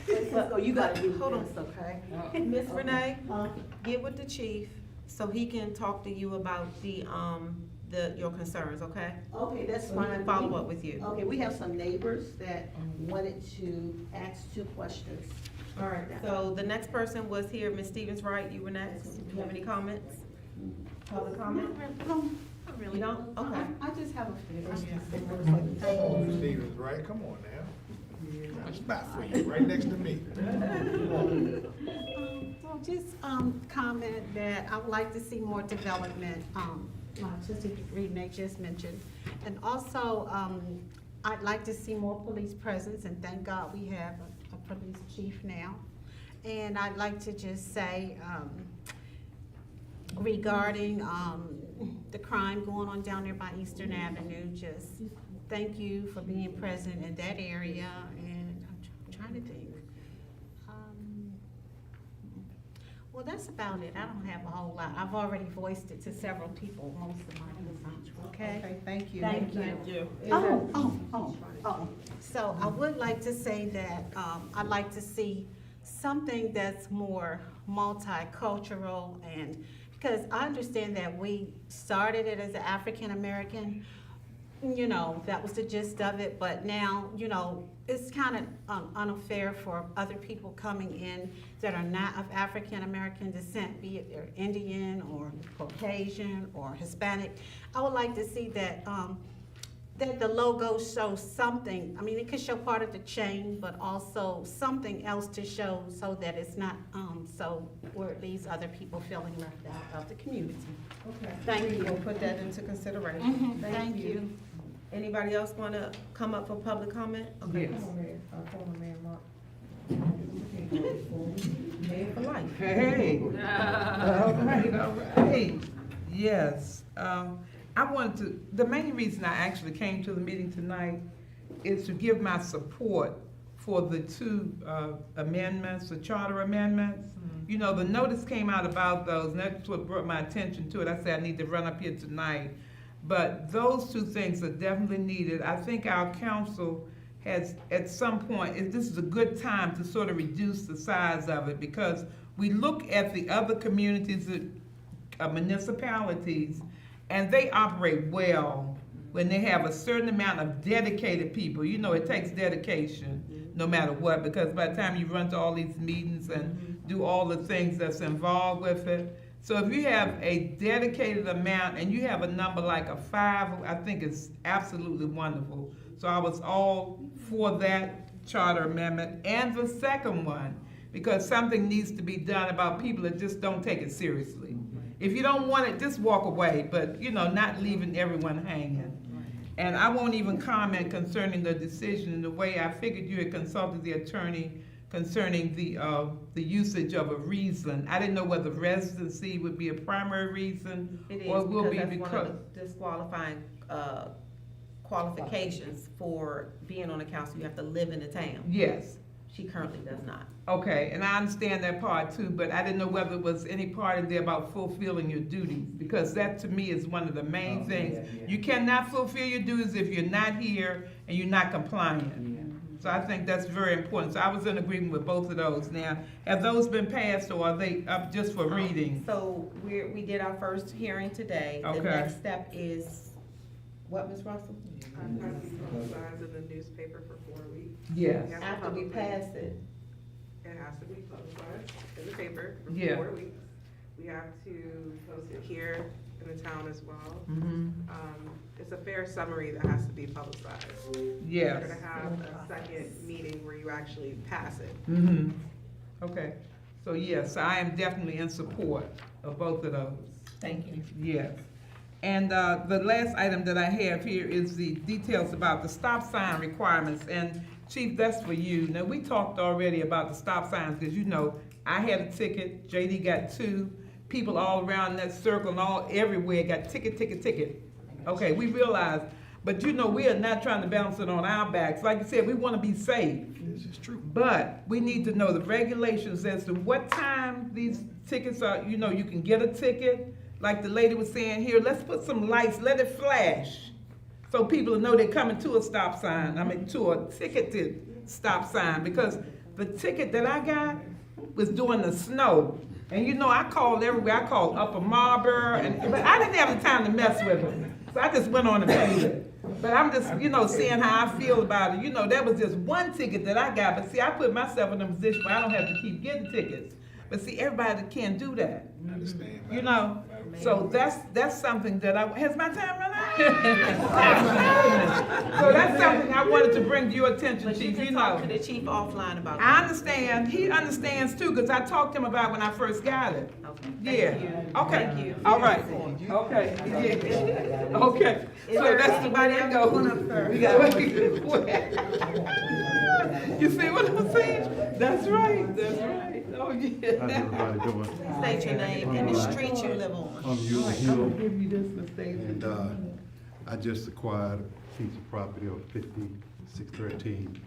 Francisco, you gotta do Hold on. this, okay? Miss Renee, get with the chief so he can talk to you about your concerns, okay? Okay, that's So he fine. can follow up with you. Okay, we have some neighbors that wanted to ask 2 questions. All right, so the next person was here, Ms. Stevens, right? You were next. Do you have any comments? Public comment? Not really. You don't? Okay. I just have a few. Stevens, right? Come on now. What's back for you, right next to me. Well, just, comment that I would like to see more development, Sister Renee just mentioned. And also, I'd like to see more police presence, and thank God we have a police chief now. And I'd like to just say, regarding, the crime going on down there by Eastern Avenue, just thank you for being present in that area, and I'm trying to think. Well, that's about it. I don't have a whole lot. I've already voiced it to several people, most of my concerns, okay? Okay, thank you. Thank you. Oh. So I would like to say that, I'd like to see something that's more multicultural, and, because I understand that we started it as an African-American, you know, that was the gist of it, but now, you know, it's kind of unfair for other people coming in that are not of African-American descent, be it they're Indian or Caucasian or Hispanic. I would like to see that, that the logo shows something. I mean, it could show part of the chain, but also something else to show so that it's not, so where it leaves other people feeling left out of the community. Okay. Thank you. We'll put that into consideration. Thank you. Anybody else want to come up for public comment? Okay, Yes. come on, Mayor. Former Mayor Mark. Mayor for life. Hey. All right. Yes, I wanted to, the main reason I actually came to the meeting tonight is to give my support for the 2 amendments, the charter amendments. You know, the notice came out about those, and that's what brought my attention to it. I said I need to run up here tonight. But those 2 things are definitely needed. I think our council has, at some point, this is a good time to sort of reduce the size of it, because we look at the other communities, municipalities, and they operate well when they have a certain amount of dedicated people. You know, it takes dedication no matter what, because by the time you run to all these meetings and do all the things that's involved with it. So if you have a dedicated amount and you have a number like a 5, I think it's absolutely wonderful. So I was all for that charter amendment and the second one, because something needs to be done about people that just don't take it seriously. If you don't want it, just walk away, but, you know, not leaving everyone hanging. And I won't even comment concerning the decision, the way I figured you had consulted the attorney concerning the usage of a reason. I didn't know whether residency would be a primary reason, It or is, will be because that's one of the disqualifying, qualifications for being on the council. You have to live in the town. Yes. She currently does not. Okay, and I understand that part too, but I didn't know whether it was any part in there about fulfilling your duties, because that to me is one of the main things. You cannot fulfill your duties if you're not here and you're not compliant. So I think that's very important. So I was in agreement with both of those. Now, have those been passed, or are they up just for reading? So we did our first hearing today. Okay. The next step is, what, Ms. Russell? Have to be publicized in the newspaper for 4 weeks. Yes. We have to After we publicize- pass it. It has to be publicized in the paper for Yeah. 4 weeks. We have to post it here in the town as well. Mm-hmm. It's a fair summary that has to be publicized. Yes. We're gonna have a second meeting where you actually pass it. Mm-hmm. Okay. So yes, I am definitely in support of both of those. Thank you. Yes. And the last item that I have here is the details about the stop sign requirements. And Chief, that's for you. Now, we talked already about the stop signs, because you know, I had a ticket, JD got 2, people all around that circle and all everywhere got ticket. Okay, we realize, but you know, we are not trying to balance it on our backs. Like you said, we want to be safe. This is true. But we need to know the regulations as to what time these tickets are, you know, you can get a ticket. Like the lady was saying here, let's put some lights, let it flash, so people know they're coming to a stop sign, to a ticketed stop sign, because the ticket that I got was during the snow. And you know, I called everywhere, I called Upper Marlboro, but I didn't have the time to mess with it. So I just went on and paid it. But I'm just, you know, seeing how I feel about it. You know, that was just one ticket that I got, but see, I put myself in a position where I don't have to keep getting tickets. But see, everybody can't do that. I understand. You know, so that's something that has my time run out? So that's something I wanted to bring to your attention, But you Chief, you can know. talk to the chief offline about that. I understand, he understands too, because I talked to him about when I first got it. Okay. Yeah, Thank you. okay, Thank you. all right, okay, yeah, okay. Is So there that's the anybody way it else goes. want to- We got- You see what I'm saying? That's right, oh yeah. How's everybody doing? State your name and the street you live on. I'm Hugh I'm Hill, gonna give you this, Miss Daisy. and I just acquired a piece of property on 5613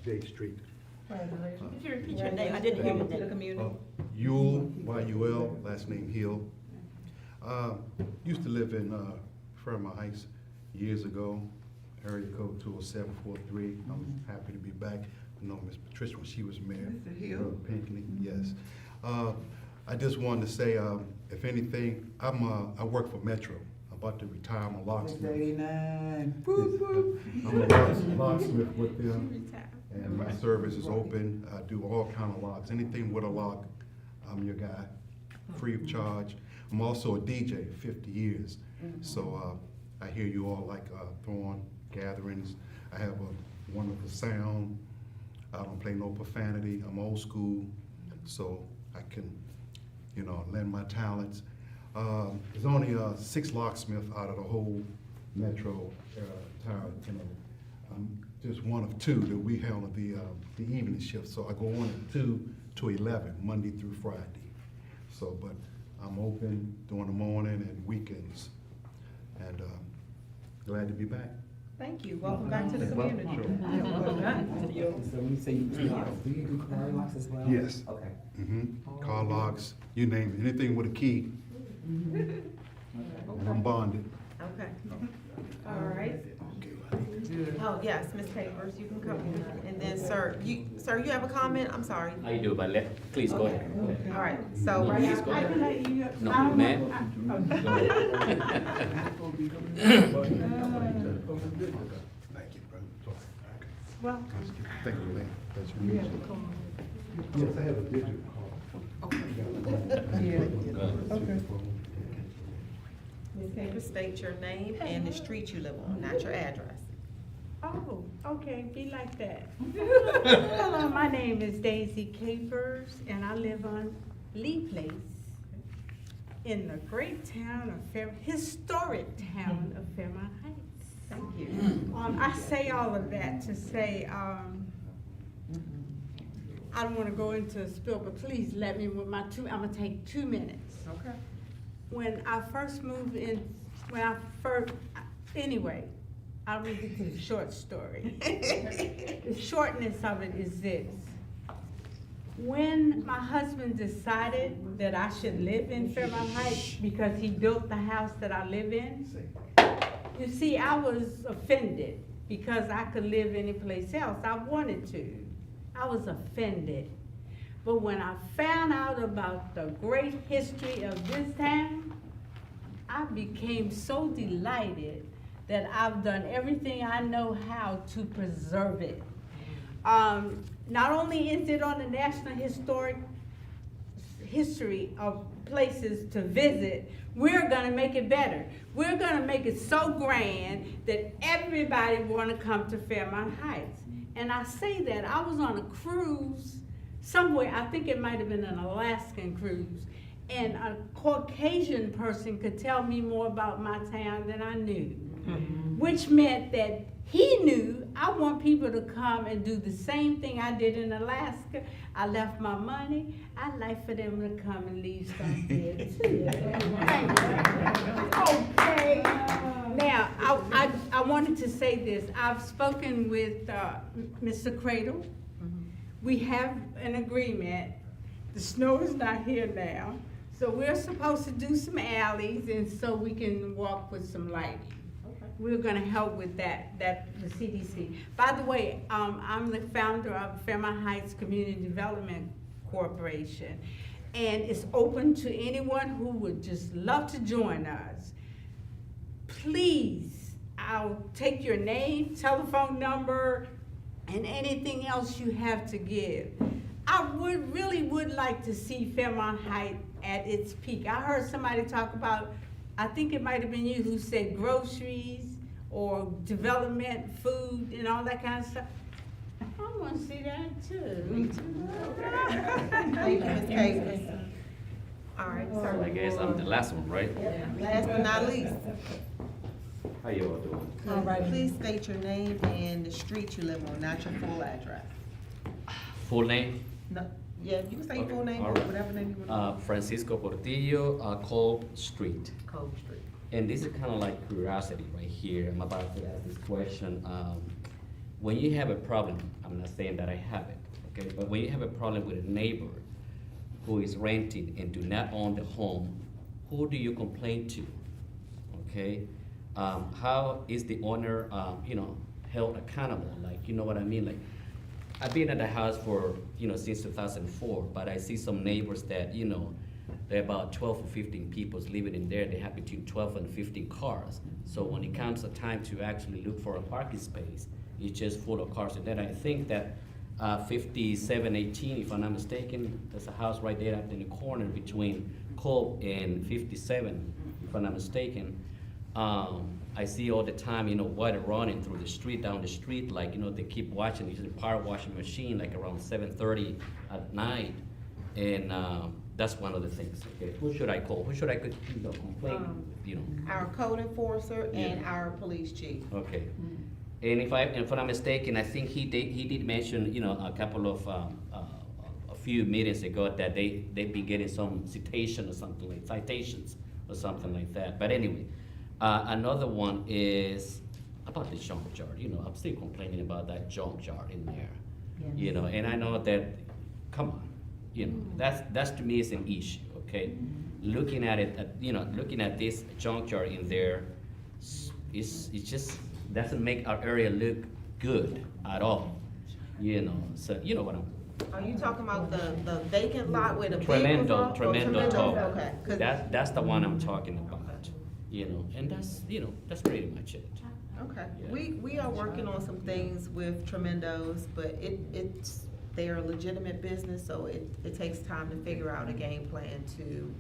J Street. Could you repeat your name? I didn't hear you. To the community. Yule, Y-U-L, last name Hill. Used to live in Fairmount Heights years ago, area code 20743. I'm happy to be back. I know Miss Patricia when she was mayor. Mr. Hill? Pinckney, yes. I just wanted to say, if anything, I work for Metro. I'm about to retire. I'm a locksmith. 89. I'm a locksmith with them, and my service is open. I do all kind of locks. Anything with a lock, I'm your guy, free of charge. I'm also a DJ, 50 years. So I hear you all like throwing gatherings. I have a wonderful sound. I don't play no profanity. I'm old school, so I can, you know, lend my talents. There's only 6 locksmiths out of the whole metro town. You know, I'm just one of 2 that we handle the evening shift. So I go on at 2 to 11, Monday through Friday. So, but I'm open during the morning and weekends, and glad to be back. Thank you. Welcome back to the community. Sure. So when you say you do locks, do you do car locks as well? Yes. Okay. Car locks, you name it, anything with a key. And I'm bonded. Okay. All right. Oh, yes, Ms. Papers, you can come. And then, sir, you have a comment? I'm sorry. I do, but please go ahead. All right, so. No, please go ahead. No, ma'am. Thank you, brother. Well. Thank you, ma'am. That's your music. Yes, I have a digital card. Ms. Papers, state your name and the street you live on, not your address. Oh, okay, be like that. Hello, my name is Daisy Capers, and I live on Lee Place in the great town of historic town of Fairmount Heights. Thank you. I say all of that to say, I don't want to go into a spill, but please let me with I'm gonna take 2 minutes. Okay. When I first moved in, anyway, I'll read it to the short story. The shortness of it is this. When my husband decided that I should live in Fairmount Heights because he built the house that I live in, you see, I was offended because I could live anyplace else I wanted to. I was offended. But when I found out about the great history of this town, I became so delighted that I've done everything I know how to preserve it. Not only is it on the National Historic History of places to visit, we're gonna make it better. We're gonna make it so grand that everybody wanna come to Fairmount Heights. And I say that, I was on a cruise somewhere, I think it might have been an Alaskan cruise, and a Caucasian person could tell me more about my town than I knew. Which meant that he knew I want people to come and do the same thing I did in Alaska. I left my money. I'd like for them to come and leave some here too. Okay. Now, I wanted to say this. I've spoken with Mr. Cradle. We have an agreement. The snow is not here now. So we're supposed to do some alleys and so we can walk with some lighting. We're gonna help with that, the CDC. By the way, I'm the founder of Fairmount Heights Community Development Corporation. And it's open to anyone who would just love to join us. Please, I'll take your name, telephone number, and anything else you have to give. I really would like to see Fairmount Heights at its peak. I heard somebody talk about, I think it might have been you who said groceries or development, food, and all that kind of stuff. I want to see that too. Me too. Thank you, Ms. Capers. All right, So sir. I guess I'm the last one, right? Last but not least. How you all doing? All right, please state your name and the street you live on, not your full address. Full name? No, yeah, you can say your full name or all right. whatever name you want. Francisco Portillo, Cove Street. Cove Street. And this is kind of like curiosity right here. I'm about to ask this question. When you have a problem, I'm not saying that I have it, okay? But when you have a problem with a neighbor who is renting and do not own the home, who do you complain to, okay? How is the owner, held accountable? Like, you know what I mean? Like, I've been at the house for, since 2004, but I see some neighbors that, there are about 12 or 15 people living in there. They have between 12 and 15 cars. So when it comes a time to actually look for a parking space, it's just full of cars. And then I think that 5718, if I'm not mistaken, there's a house right there in the corner between Cove and 57, if I'm not mistaken. I see all the time, water running through the street, down the street, like, they keep watching, using a power washing machine, like around 7:30 at night. And that's one of the things, okay? Who should I call? Who should I complain, Our code enforcer and Yeah. our police chief. Okay. And if I'm not mistaken, I think he did mention, a couple of, a few meetings ago that they've been getting some citations or something like that. But anyway, another one is about the junkyard. I'm still complaining about that junkyard in there. And I know that, come on, that's to me is an issue, okay? Looking at it, looking at this junkyard in there, it just doesn't make our area look good at all, So you know what I'm. Are you talking about the vacant lot where the vehicles are? Tremendo top. Okay. 'Cause- That's the one I'm talking about, and that's pretty much it. Okay, Yeah. we are working on some things with Tremendos, but they're a legitimate business, so it takes time to figure out a game plan to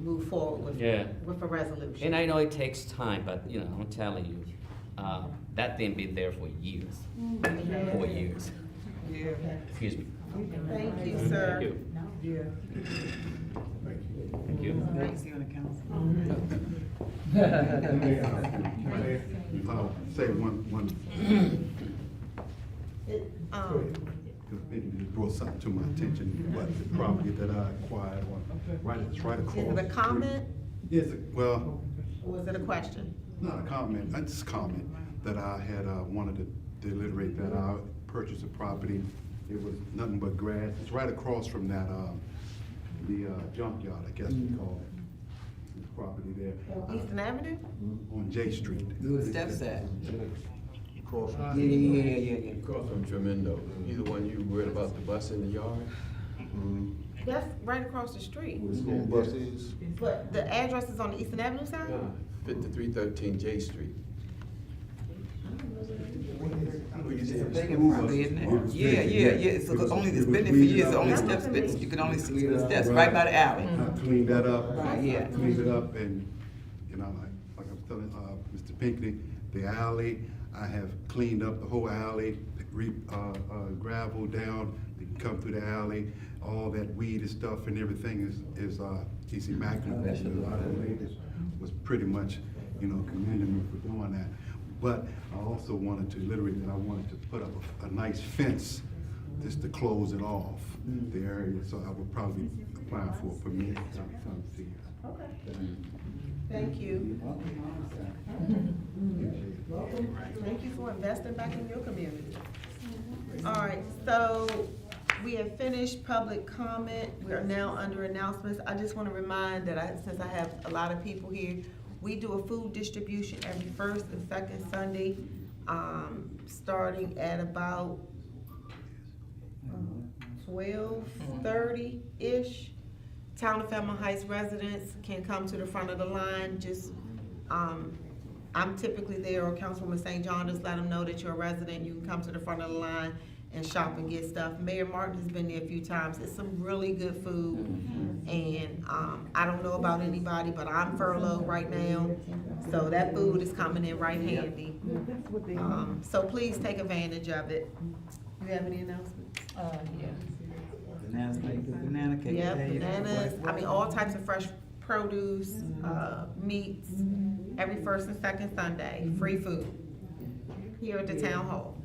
move forward with Yeah. a resolution. And I know it takes time, but I'm telling you, That thing been there for years, 4 years. Yeah. Excuse me. Thank you, sir. Yeah. Thank you. Thanks, you on the council. Say one, it brought something to my attention, but the property that I acquired it's right across. Is it a comment Yes, well, or is it a question? not a comment, it's a comment that I had wanted to reiterate that I purchased a property. It was nothing but grass. It's right across from that, the junkyard, I guess we call it. The property there. Eastern Avenue? On J Street. Who the steps at? Across Yeah. Across from Tremendo. You the one you worried about the bus in the yard? That's right across the street. Where the school bus is? But the address is on the Eastern Avenue side? 5313 J Street. It's a vacant property, isn't it? Yeah, so only, it's been there for years, the only steps, you can only see the steps right by the alley. I cleaned that up. Yeah. Cleaned it up and, you know, like I was telling, Mr. Pinckney, the alley, I have cleaned up the whole alley, gravel down, you can come through the alley, all that weed and stuff and everything is immaculate. A lot of the ladies was pretty much, you know, commending me for doing that. But I also wanted to, that I wanted to put up a nice fence just to close it off, the area, so I would probably apply for a permit to come see you. Okay. Thank you. Thank you for investing back in your community. All right, so we have finished public comment. We are now under announcements. I just want to remind that since I have a lot of people here, we do a food distribution every first and second Sunday, starting at about 12:30-ish. Town of Fairmount Heights residents can come to the front of the line. Just, I'm typically there, or Councilwoman St. John, just let them know that you're a resident. You can come to the front of the line and shop and get stuff. Mayor Martin has been there a few times. It's some really good food. And I don't know about anybody, but I'm furloughed right now. So that food is coming in right handy. So please take advantage of it. You have any announcements? Yeah. Banana cake. Yeah, bananas, I mean, all types of fresh produce, meats, every first and second Sunday, free food here at the town hall.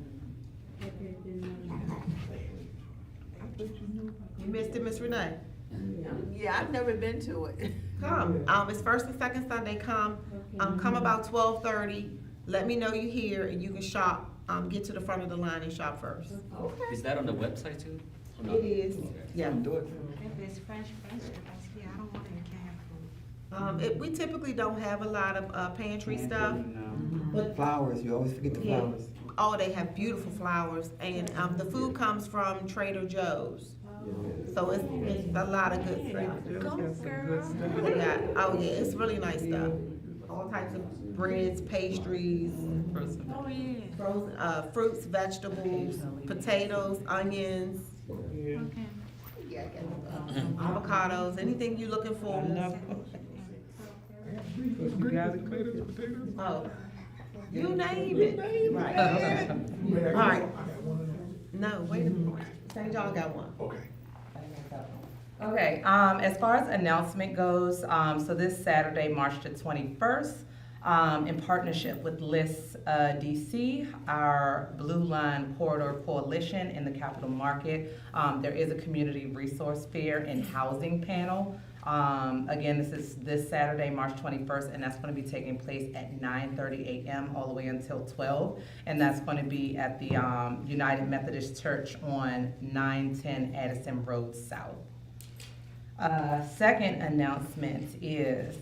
You missed it, Miss Renee? Yeah, I've never been to it. Come, it's first and second Sunday, come about 12:30, let me know you're here and you can shop, get to the front of the line and shop first. Is that on the website too? Or not? It is, yeah. Do it. If it's fresh vegetables, yeah, I don't want any canned food. We typically don't have a lot of pantry stuff. But Flowers, you always forget the Yeah. flowers. Oh, they have beautiful flowers, and the food comes from Trader Joe's. So it's a lot of good stuff. They got, oh yeah, it's really nice stuff. All types of breads, pastries, frozen, fruits, vegetables, potatoes, onions. Yeah, avocados, anything you're looking for. You got it, potatoes? Oh, you name it. Right. All right. No, wait a minute. St. John got one. Okay, as far as announcement goes, so this Saturday, March the 21st, in partnership with LIST DC, our Blue Line Corridor Coalition in the Capital Market, there is a community resource fair and housing panel. Again, this is this Saturday, March 21st, and that's going to be taking place at 9:30 a.m. all the way until 12, and that's going to be at the United Methodist Church on 910 Addison Road South. Second announcement is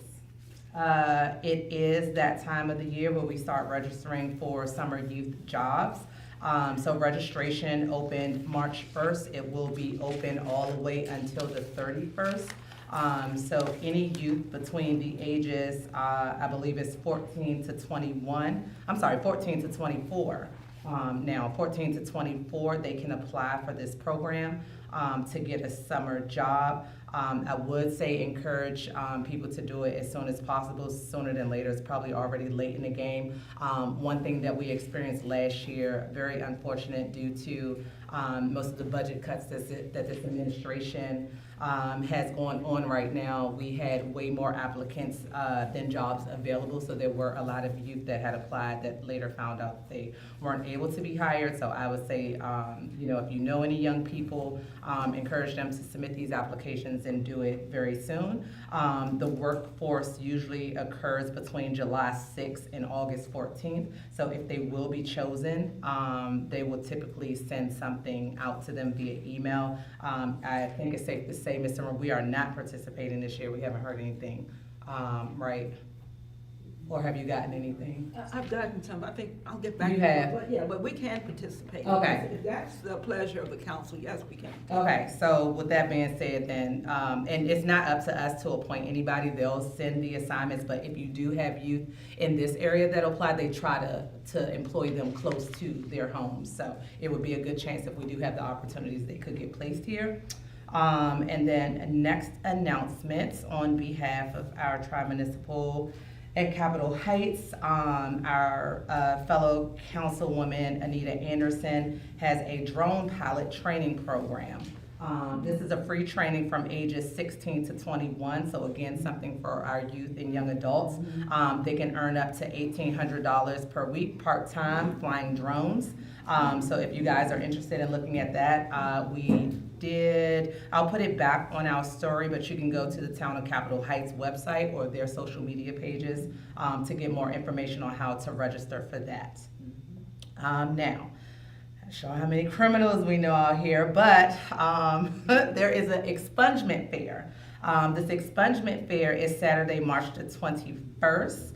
it is that time of the year where we start registering for summer youth jobs. So registration opened March 1st. It will be open all the way until the 31st. So any youth between the ages, I believe it's 14 to 24. Now, 14 to 24, they can apply for this program to get a summer job. I would say encourage people to do it as soon as possible, sooner than later. It's probably already late in the game. One thing that we experienced last year, very unfortunate due to most of the budget cuts that this administration has going on right now. We had way more applicants than jobs available, so there were a lot of youth that had applied that later found out that they weren't able to be hired. So I would say, if you know any young people, encourage them to submit these applications and do it very soon. The workforce usually occurs between July 6th and August 14th. So if they will be chosen, they will typically send something out to them via email. I think it's safe to say, Mr. Moore, we are not participating this year. We haven't heard anything, right? Or have you gotten anything? I've gotten some, I think, I'll get back. You to have? But yeah, but we can participate. Okay. If that's the pleasure of the council, yes, we can. Okay, so with that being said then, and it's not up to us to appoint anybody, they'll send the assignments, but if you do have youth in this area that apply, they try to employ them close to their homes. So it would be a good chance if we do have the opportunities, they could get placed here. And then next announcements on behalf of our tri-municipal at Capitol Heights, our fellow councilwoman Anita Anderson has a drone pilot training program. This is a free training from ages 16 to 21, so again, something for our youth and young adults. They can earn up to $1,800 per week, part-time, flying drones. So if you guys are interested in looking at that, I'll put it back on our story, but you can go to the Town of Capitol Heights website or their social media pages to get more information on how to register for that. Now, not sure how many criminals we know out here, but there is an expungement fair. This expungement fair is Saturday, March the 21st.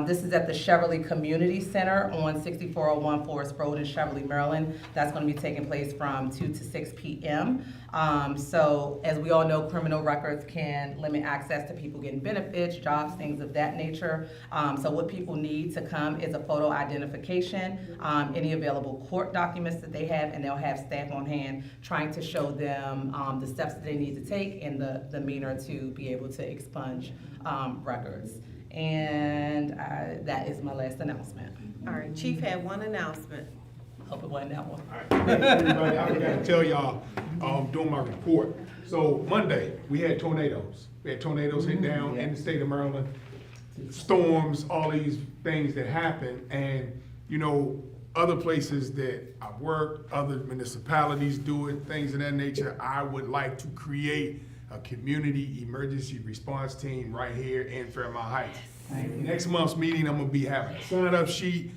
This is at the Cheverly Community Center on 6401 Forest Road in Cheverly, Maryland. That's going to be taking place from 2 to 6 p.m. So as we all know, criminal records can limit access to people getting benefits, jobs, things of that nature. So what people need to come is a photo identification, any available court documents that they have, and they'll have staff on hand trying to show them the steps that they need to take and the meaner to be able to expunge records. And that is my last announcement. All right, Chief had one announcement. Hope it wasn't that one. All right. Everybody, I forgot to tell y'all, doing my report. So Monday, we had tornadoes. We had tornadoes hit down in the state of Maryland. Storms, all these things that happen. And, other places that I've worked, other municipalities do it, things of that nature. I would like to create a community emergency response team right here in Fairmount Heights. Next month's meeting, I'm gonna be having a sign-up sheet.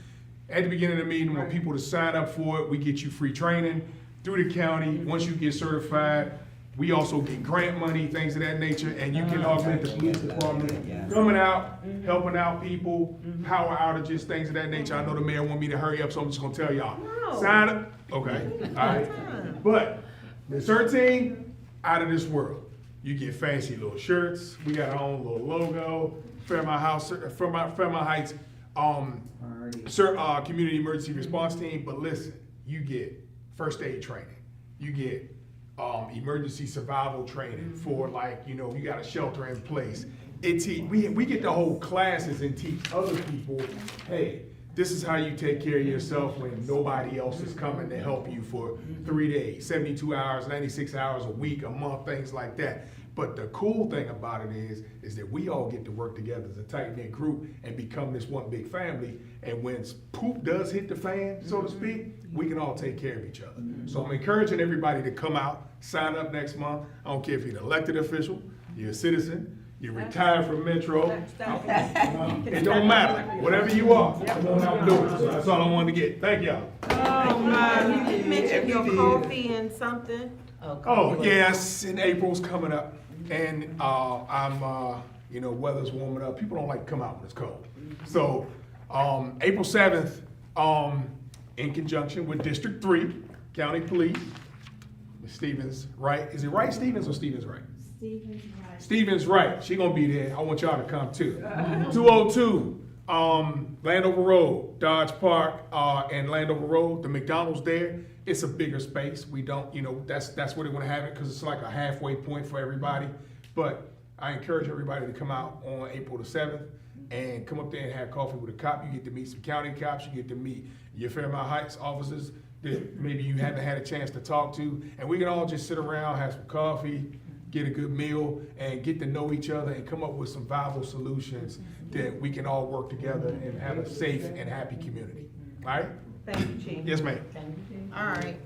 At the beginning of the meeting, I want people to sign up for it. We get you free training through the county. Once you get certified, we also get grant money, things of that nature, and you can augment the police department, coming out, helping out people, power outages, things of that nature. I know the mayor want me to hurry up, so I'm just gonna tell y'all. Sign up, okay, all right. But the 13, out of this world. You get fancy little shirts. We got our own little logo. Fairmount Heights Community Emergency Response Team. But listen, you get first aid training. You get emergency survival training for you got a shelter in place. We get the whole classes and teach other people, hey, this is how you take care of yourself when nobody else is coming to help you for 3 days, 72 hours, 96 hours a week, a month, things like that. But the cool thing about it is that we all get to work together as a tight-knit group and become this one big family. And when poop does hit the fan, so to speak, we can all take care of each other. So I'm encouraging everybody to come out, sign up next month. I don't care if you're an elected official, you're a citizen, you're retired from Metro. It don't matter. Whatever you are, come on out and do it. So that's all I wanted to get. Thank y'all. Oh, my, you didn't mention your coffee and something? Oh, yes, and April's coming up. And I'm, weather's warming up. People don't like to come out when it's cold. So April 7th, in conjunction with District 3, County Police, Ms. Stevens, right? Is it right Stevens or Stevens right? Stevens right. Stevens right. She gonna be there. I want y'all to come too. 202 Landover Road, Dodge Park, and Landover Road, the McDonald's there. It's a bigger space. We don't, that's where they wanna have it, cause it's like a halfway point for everybody. But I encourage everybody to come out on April the 7th and come up there and have coffee with a cop. You get to meet some county cops, you get to meet your Fairmount Heights officers that maybe you haven't had a chance to talk to. And we can all just sit around, have some coffee, get a good meal, and get to know each other and come up with some viable solutions that we can all work together and have a safe and happy community. All right? Thank you, Chief. Yes, ma'am. All right.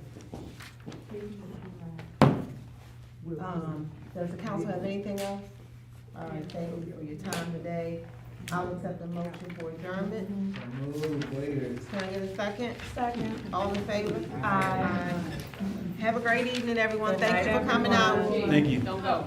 Does the council have anything else? All right, thank you for your time today. I'll accept the motion for adjournment. Can I get a second? Second. All in favor? Aye. Have a great evening, everyone. Thank you for coming out. Thank you. Don't go.